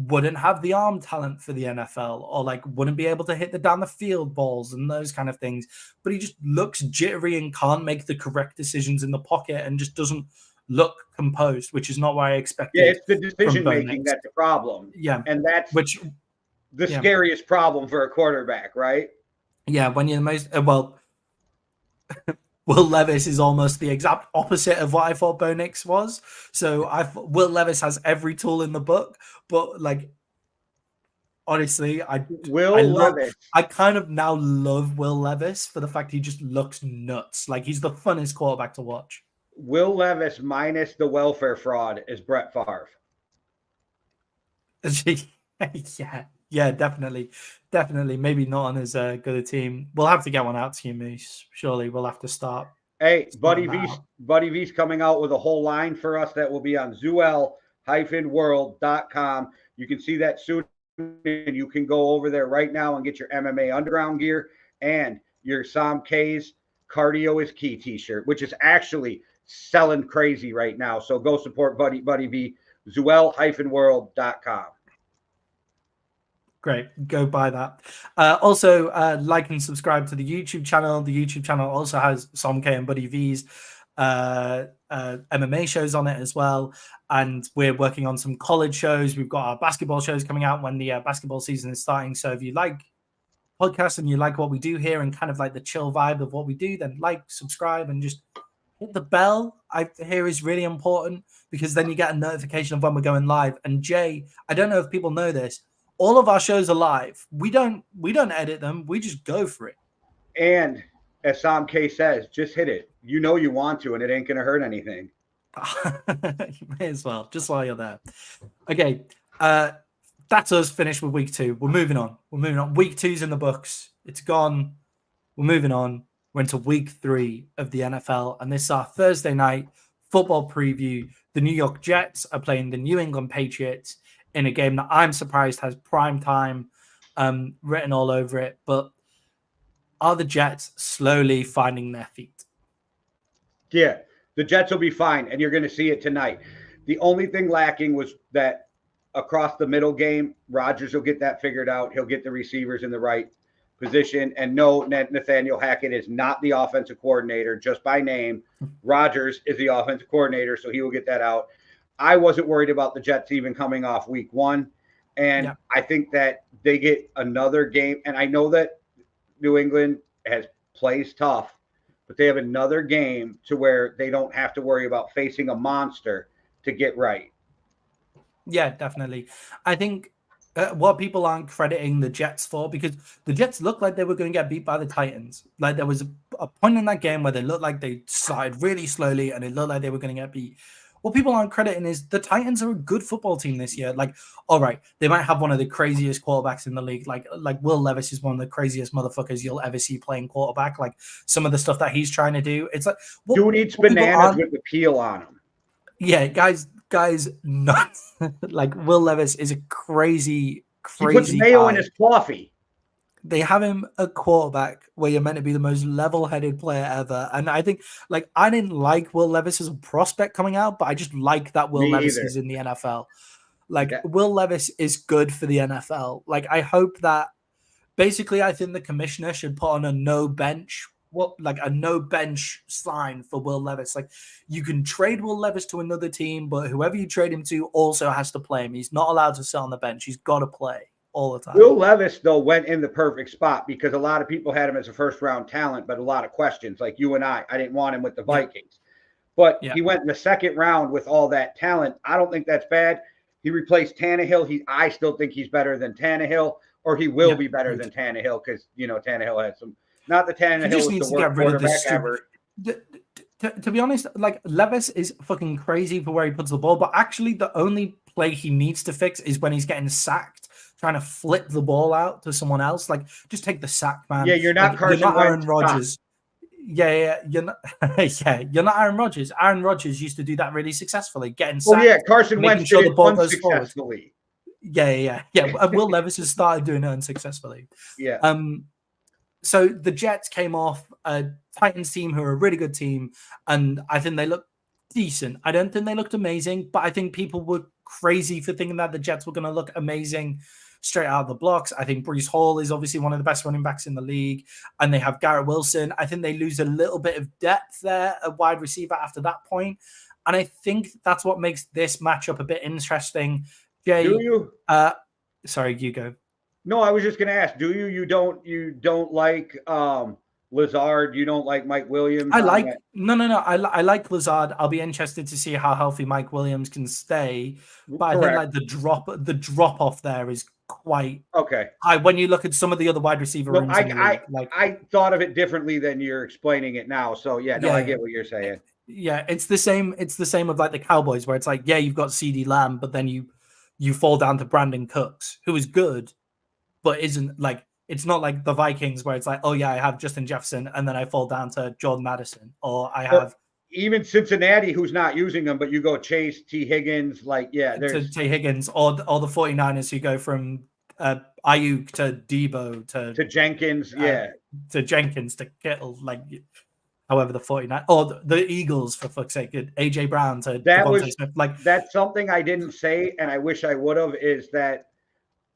wouldn't have the arm talent for the NFL, or wouldn't be able to hit the down the field balls and those kind of things. But he just looks jittery and can't make the correct decisions in the pocket and just doesn't look composed, which is not what I expected. Yeah, it's the decision making that's the problem. Yeah. And that's the scariest problem for a quarterback, right? Yeah, when you're the most Will Levis is almost the exact opposite of what I thought Bo Nix was. So Will Levis has every tool in the book, but like honestly, I kind of now love Will Levis for the fact he just looks nuts. Like he's the funnest quarterback to watch. Will Levis minus the welfare fraud is Brett Favre. yeah, definitely. Maybe not on as good a team. We'll have to get one out to you, Moose. Surely we'll have to start. Hey, Buddy V's coming out with a whole line for us that will be on Zuel-world.com. You can see that soon, and you can go over there right now and get your MMA Underground gear and your Sam K's Cardio is Key t-shirt, which is actually selling crazy right now. So go support Buddy V, Zuel-world.com. Great. Go buy that. Also, like and subscribe to the YouTube channel. The YouTube channel also has Sam K and Buddy V's MMA shows on it as well. And we're working on some college shows. We've got our basketball shows coming out when the basketball season is starting. So if you like podcasts and you like what we do here and kind of like the chill vibe of what we do, then like, subscribe, and just hit the bell. I hear is really important because then you get a notification of when we're going live. And Jay, I don't know if people know this, all of our shows are live. We don't edit them. We just go for it. And as Sam K says, just hit it. You know you want to, and it ain't going to hurt anything. You may as well, just while you're there. Okay, that's us finished with week 2. We're moving on. Week 2's in the books. It's gone. We're moving on. We're into week 3 of the NFL, and this is our Thursday night football preview. The New York Jets are playing the New England Patriots in a game that I'm surprised has prime time written all over it. But are the Jets slowly finding their feet? Yeah, the Jets will be fine, and you're going to see it tonight. The only thing lacking was that across the middle game, Rodgers will get that figured out. He'll get the receivers in the right position. And no, Nathaniel Hackett is not the offensive coordinator just by name. Rodgers is the offensive coordinator, so he will get that out. I wasn't worried about the Jets even coming off week 1. And I think that they get another game. And I know that New England plays tough, but they have another game to where they don't have to worry about facing a monster to get right. Yeah, definitely. I think what people aren't crediting the Jets for, because the Jets looked like they were going to get beat by the Titans. Like there was a point in that game where they looked like they started really slowly and it looked like they were going to get beat. What people aren't crediting is the Titans are a good football team this year. Like, all right, they might have one of the craziest quarterbacks in the league. Like Will Levis is one of the craziest motherfuckers you'll ever see playing quarterback. Like some of the stuff that he's trying to do, it's like dude eats bananas with the peel on him. Yeah, guys, nuts. Like Will Levis is a crazy. He puts mayo in his coffee. They have him a quarterback where you're meant to be the most level-headed player ever. And I think, like, I didn't like Will Levis as a prospect coming out, but I just like that Will Levis is in the NFL. Like, Will Levis is good for the NFL. Like, I hope that basically I think the commissioner should put on a no bench sign for Will Levis. Like, you can trade Will Levis to another team, but whoever you trade him to also has to play him. He's not allowed to sit on the bench. He's got to play all the time. Will Levis, though, went in the perfect spot because a lot of people had him as a first-round talent, but a lot of questions, like you and I didn't want him with the Vikings. But he went in the second round with all that talent. I don't think that's bad. He replaced Tannehill. I still think he's better than Tannehill, or he will be better than Tannehill because, Tannehill had some – not that Tannehill was the worst quarterback ever. To be honest, like Levis is fucking crazy for where he puts the ball, but actually the only play he needs to fix is when he's getting sacked, trying to flip the ball out to someone else. Like, just take the sack, man. Yeah, you're not Carson You're not Aaron Rodgers. Yeah, you're not. You're not Aaron Rodgers. Aaron Rodgers used to do that really successfully, getting sacked. Oh yeah, Carson Wentz did it unsuccessfully. Yeah. Will Levis has started doing it unsuccessfully. Yeah. So the Jets came off a Titans team who are a really good team, and I think they looked decent. I don't think they looked amazing, but I think people were crazy for thinking that the Jets were going to look amazing straight out of the blocks. I think Breece Hall is obviously one of the best running backs in the league, and they have Garrett Wilson. I think they lose a little bit of depth there at wide receiver after that point, and I think that's what makes this matchup a bit interesting. Jay, do you? Sorry, you go. No, I was just going to ask. Do you don't like Lazard, you don't like Mike Williams? I like I like Lazard. I'll be interested to see how healthy Mike Williams can stay. But I think like the drop off there is quite okay. high when you look at some of the other wide receiver rooms in the league. Like I thought of it differently than you're explaining it now. So I get what you're saying. Yeah, it's the same. It's the same with like the Cowboys, where it's like, yeah, you've got CeeDee Lamb, but then you fall down to Brandon Cooks, who is good, but isn't like, it's not like the Vikings where it's like, oh yeah, I have Justin Jefferson, and then I fall down to Jordan Madison, or I have even Cincinnati, who's not using them, but you go Chase, T. Higgins, like there's T. Higgins, or the 49ers who go from Ayuk to Debo to Jenkins, to Jenkins to Kittle, like. However, the 49 or the Eagles, for fuck's sake, AJ Brown to Devontae Smith. Like that's something I didn't say, and I wish I would have. Is that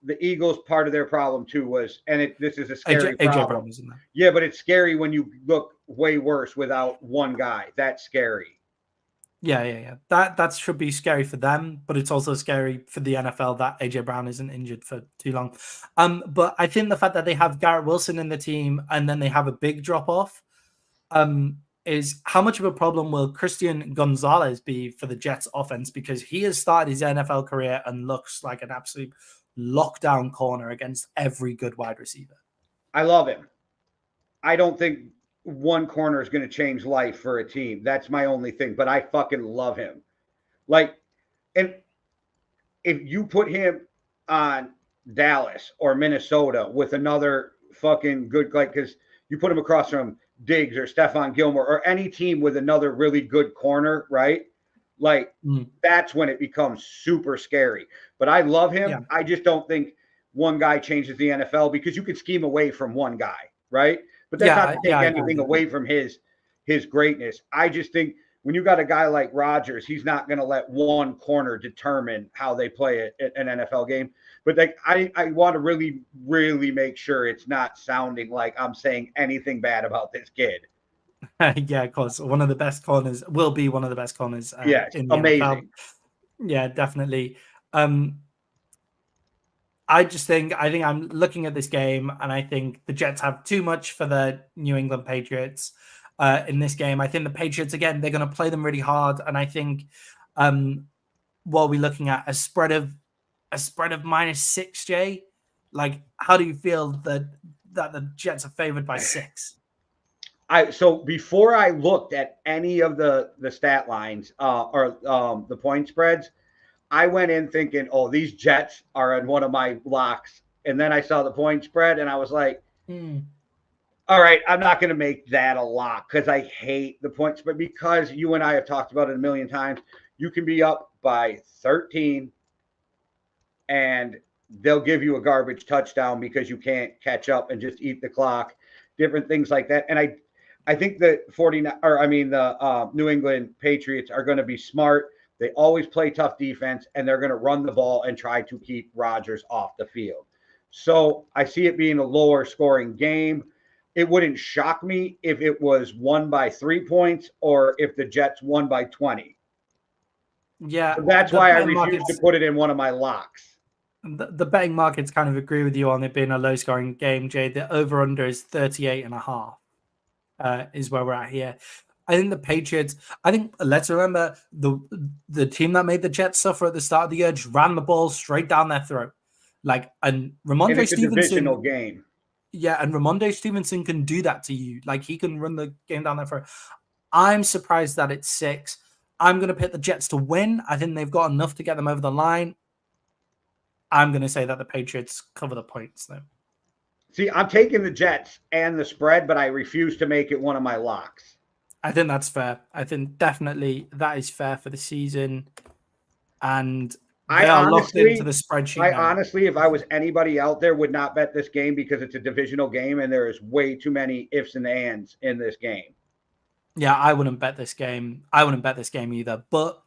the Eagles part of their problem too was, and this is a scary problem. AJ Brown was in there. Yeah, but it's scary when you look way worse without one guy. That's scary. Yeah. That should be scary for them, but it's also scary for the NFL that AJ Brown isn't injured for too long. But I think the fact that they have Garrett Wilson in the team and then they have a big drop off. Is how much of a problem will Christian Gonzalez be for the Jets offense, because he has started his NFL career and looks like an absolute lockdown corner against every good wide receiver. I love him. I don't think one corner is going to change life for a team. That's my only thing, but I fucking love him. Like, and if you put him on Dallas or Minnesota with another fucking good, like, because you put him across from Diggs or Stephon Gilmore or any team with another really good corner, right? Like that's when it becomes super scary. But I love him. Yeah. I just don't think one guy changes the NFL, because you could scheme away from one guy, right? But that's not to take anything away from his greatness. I just think when you got a guy like Rodgers, he's not going to let one corner determine how they play an NFL game. But like, I want to really, really make sure it's not sounding like I'm saying anything bad about this kid. Yeah, of course. One of the best corners will be one of the best corners. Yes, in the amazing. NFL. Yeah, definitely. I think I'm looking at this game and I think the Jets have too much for the New England Patriots in this game. I think the Patriots, again, they're going to play them really hard. And I think what are we looking at? A spread of -6, Jay? Like, how do you feel that the Jets are favored by 6? So before I looked at any of the stat lines or the point spreads, I went in thinking, oh, these Jets are in one of my locks. And then I saw the point spread and I was like, all right, I'm not going to make that a lock because I hate the point spread, because you and I have talked about it a million times. You can be up by 13 and they'll give you a garbage touchdown because you can't catch up and just eat the clock, different things like that. And I think the New England Patriots are going to be smart. They always play tough defense, and they're going to run the ball and try to keep Rodgers off the field. So I see it being a lower scoring game. It wouldn't shock me if it was won by 3 points or if the Jets won by 20. Yeah. So that's why I refuse to put it in one of my locks. The betting markets kind of agree with you on it being a low scoring game, Jay. The over-under is 38.5 is where we're at here. I think the Patriots, let's remember the team that made the Jets suffer at the start of the year just ran the ball straight down their throat. And Ramondre Stevenson. It's a divisional game. Yeah, and Ramondre Stevenson can do that to you. Like, he can run the game down their throat. I'm surprised that it's 6. I'm going to pick the Jets to win. I think they've got enough to get them over the line. I'm going to say that the Patriots cover the points, though. See, I'm taking the Jets and the spread, but I refuse to make it one of my locks. I think that's fair. I think definitely that is fair for the season. And they are locked into the spreadsheet. Honestly, if I was anybody out there, would not bet this game because it's a divisional game and there is way too many ifs and ands in this game. Yeah, I wouldn't bet this game. I wouldn't bet this game either. But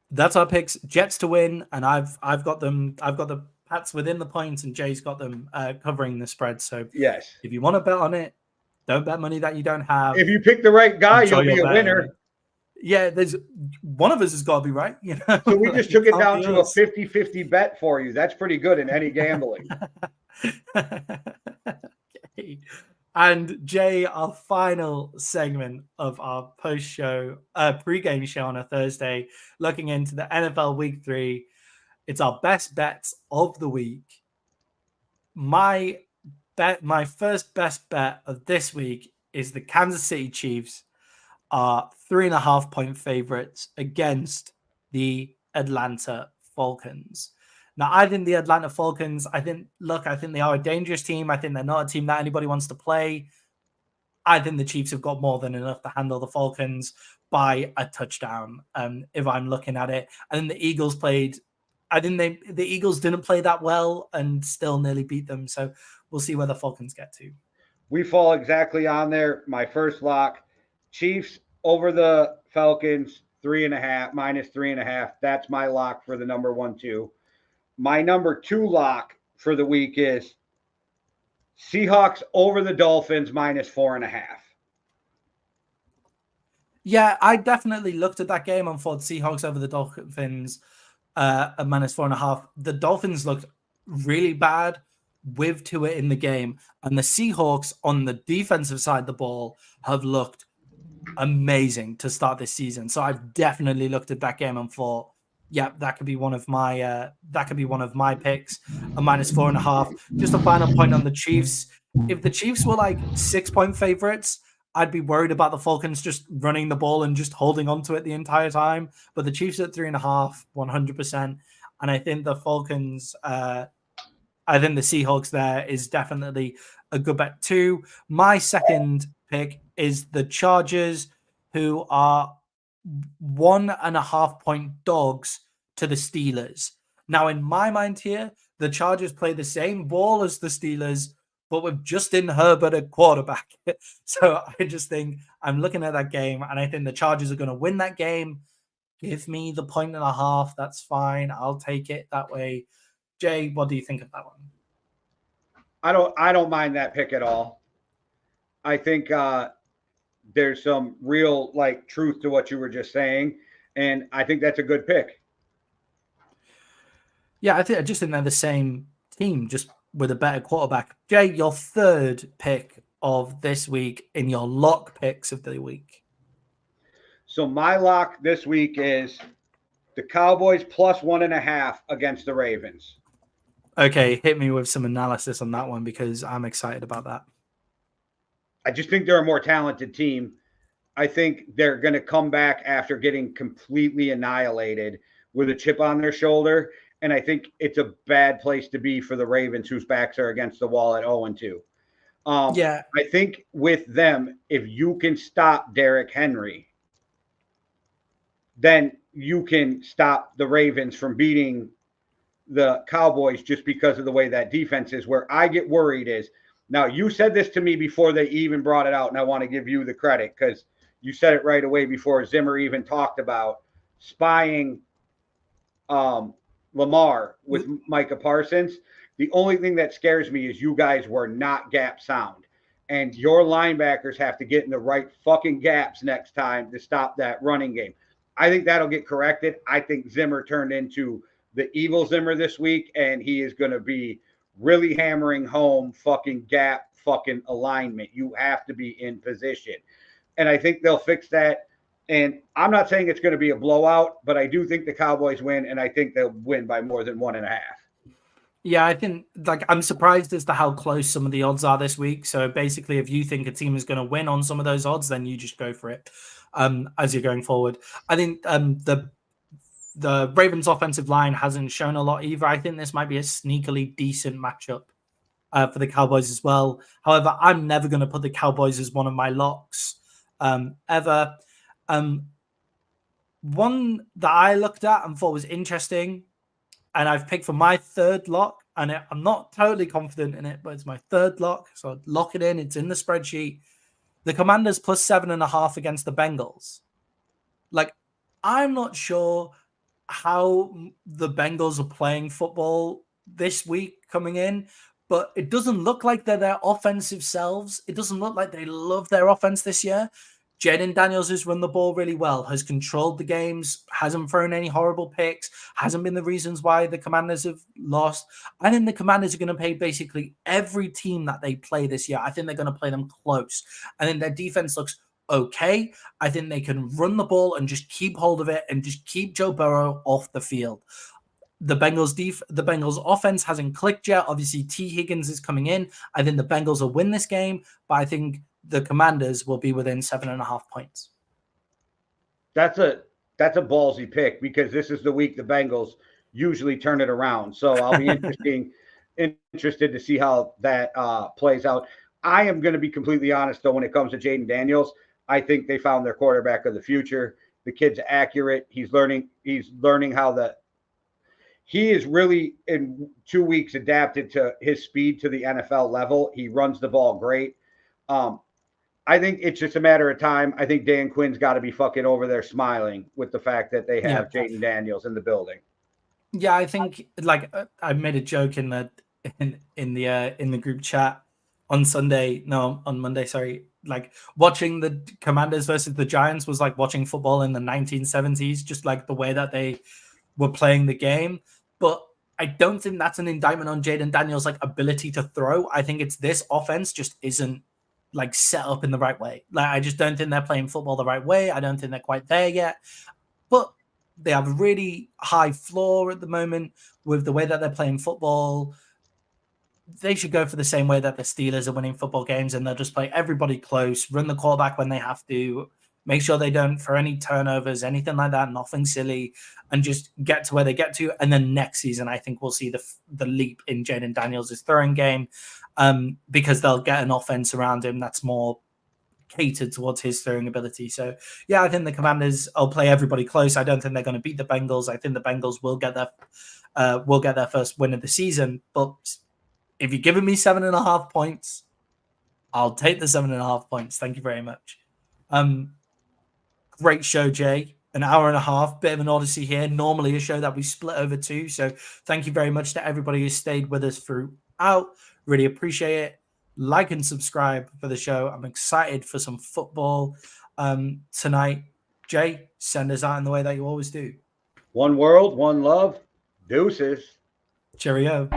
that's our picks. Jets to win, and I've got them. I've got the Pats within the points, and Jay's got them covering the spread. So yes, if you want to bet on it, don't bet money that you don't have. If you pick the right guy, you'll be a winner. Yeah, there's one of us has got to be right. You know? So we just took it down to a 50-50 bet for you. That's pretty good in any gambling. Okay. And Jay, our final segment of our post-show, pre-game show on a Thursday, looking into the NFL Week 3. It's our best bets of the week. My first best bet of this week is the Kansas City Chiefs are 3.5-point favorites against the Atlanta Falcons. Now, I think the Atlanta Falcons, I think they are a dangerous team. I think they're not a team that anybody wants to play. I think the Chiefs have got more than enough to handle the Falcons by a touchdown. If I'm looking at it, I think the Eagles played. I think the Eagles didn't play that well and still nearly beat them. So we'll see where the Falcons get to. We fall exactly on there. My first lock, Chiefs over the Falcons, 3.5, minus 3.5. That's my lock for the number 1-2. My number 2 lock for the week is Seahawks over the Dolphins, minus 4.5. Yeah, I definitely looked at that game and thought Seahawks over the Dolphins at minus 4.5. The Dolphins looked really bad with Tua in the game, and the Seahawks on the defensive side of the ball have looked amazing to start this season. So I've definitely looked at that game and thought, yeah, that could be one of my picks. A minus 4.5. Just a final point on the Chiefs. If the Chiefs were like 6-point favorites, I'd be worried about the Falcons just running the ball and just holding on to it the entire time. But the Chiefs at 3.5, 100%. And I think the Falcons, I think the Seahawks there is definitely a good bet too. My second pick is the Chargers, who are 1.5-point dogs to the Steelers. Now, in my mind here, the Chargers play the same ball as the Steelers, but with Justin Herbert at quarterback. So I just think I'm looking at that game, and I think the Chargers are going to win that game. Give me the 1.5. That's fine. I'll take it that way. Jay, what do you think of that one? I don't mind that pick at all. I think there's some real like truth to what you were just saying, and I think that's a good pick. Yeah, I just think they're the same team, just with a better quarterback. Jay, your third pick of this week in your lock picks of the week. So my lock this week is the Cowboys plus 1.5 against the Ravens. Okay, hit me with some analysis on that one because I'm excited about that. I just think they're a more talented team. I think they're going to come back after getting completely annihilated with a chip on their shoulder. And I think it's a bad place to be for the Ravens, whose backs are against the wall at 0-2. Yeah. I think with them, if you can stop Derrick Henry, then you can stop the Ravens from beating the Cowboys just because of the way that defense is. Where I get worried is, now you said this to me before they even brought it out, and I want to give you the credit because you said it right away before Zimmer even talked about spying Lamar with Micah Parsons. The only thing that scares me is you guys were not gap sound, and your linebackers have to get in the right fucking gaps next time to stop that running game. I think that'll get corrected. I think Zimmer turned into the evil Zimmer this week, and he is going to be really hammering home fucking gap fucking alignment. You have to be in position. And I think they'll fix that. And I'm not saying it's going to be a blowout, but I do think the Cowboys win, and I think they'll win by more than 1.5. Yeah, I think I'm surprised as to how close some of the odds are this week. So basically, if you think a team is going to win on some of those odds, then you just go for it as you're going forward. I think the Ravens offensive line hasn't shown a lot either. I think this might be a sneakily decent matchup for the Cowboys as well. However, I'm never going to put the Cowboys as one of my locks ever. One that I looked at and thought was interesting, and I've picked for my third lock, and I'm not totally confident in it, but it's my third lock, so I'd lock it in. It's in the spreadsheet. The Commanders plus 7.5 against the Bengals. Like, I'm not sure how the Bengals are playing football this week coming in, but it doesn't look like they're their offensive selves. It doesn't look like they love their offense this year. Jaden Daniels has run the ball really well, has controlled the games, hasn't thrown any horrible picks, hasn't been the reasons why the Commanders have lost. I think the Commanders are going to play basically every team that they play this year. I think they're going to play them close. I think their defense looks okay. I think they can run the ball and just keep hold of it and just keep Joe Burrow off the field. The Bengals offense hasn't clicked yet. Obviously, T. Higgins is coming in. I think the Bengals will win this game, but I think the Commanders will be within 7.5 points. That's a ballsy pick because this is the week the Bengals usually turn it around. So I'll be interested to see how that plays out. I am going to be completely honest, though, when it comes to Jaden Daniels. I think they found their quarterback of the future. The kid's accurate. He's learning how he is really in 2 weeks adapted to his speed to the NFL level. He runs the ball great. I think it's just a matter of time. I think Dan Quinn's got to be fucking over there smiling with the fact that they have Jaden Daniels in the building. Yeah, I think I made a joke in the group chat on Monday. Sorry, like watching the Commanders versus the Giants was like watching football in the 1970s, just like the way that they were playing the game. But I don't think that's an indictment on Jaden Daniels' like ability to throw. I think it's this offense just isn't like set up in the right way. Like I just don't think they're playing football the right way. I don't think they're quite there yet. But they have a really high floor at the moment with the way that they're playing football. They should go for the same way that the Steelers are winning football games, and they'll just play everybody close, run the quarterback when they have to, make sure they don't throw any turnovers, anything like that, nothing silly, and just get to where they get to. And then next season, I think we'll see the leap in Jaden Daniels' throwing game because they'll get an offense around him that's more catered towards his throwing ability. So, yeah, I think the Commanders will play everybody close. I don't think they're going to beat the Bengals. I think the Bengals will get their first win of the season. But if you're giving me 7.5 points, I'll take the 7.5 points. Thank you very much. Great show, Jay. An hour and a half, bit of an odyssey here. Normally a show that we split over 2. So thank you very much to everybody who stayed with us throughout. Really appreciate it. Like and subscribe for the show. I'm excited for some football tonight. Jay, send us out in the way that you always do. One world, one love. Deuces. Cheerio.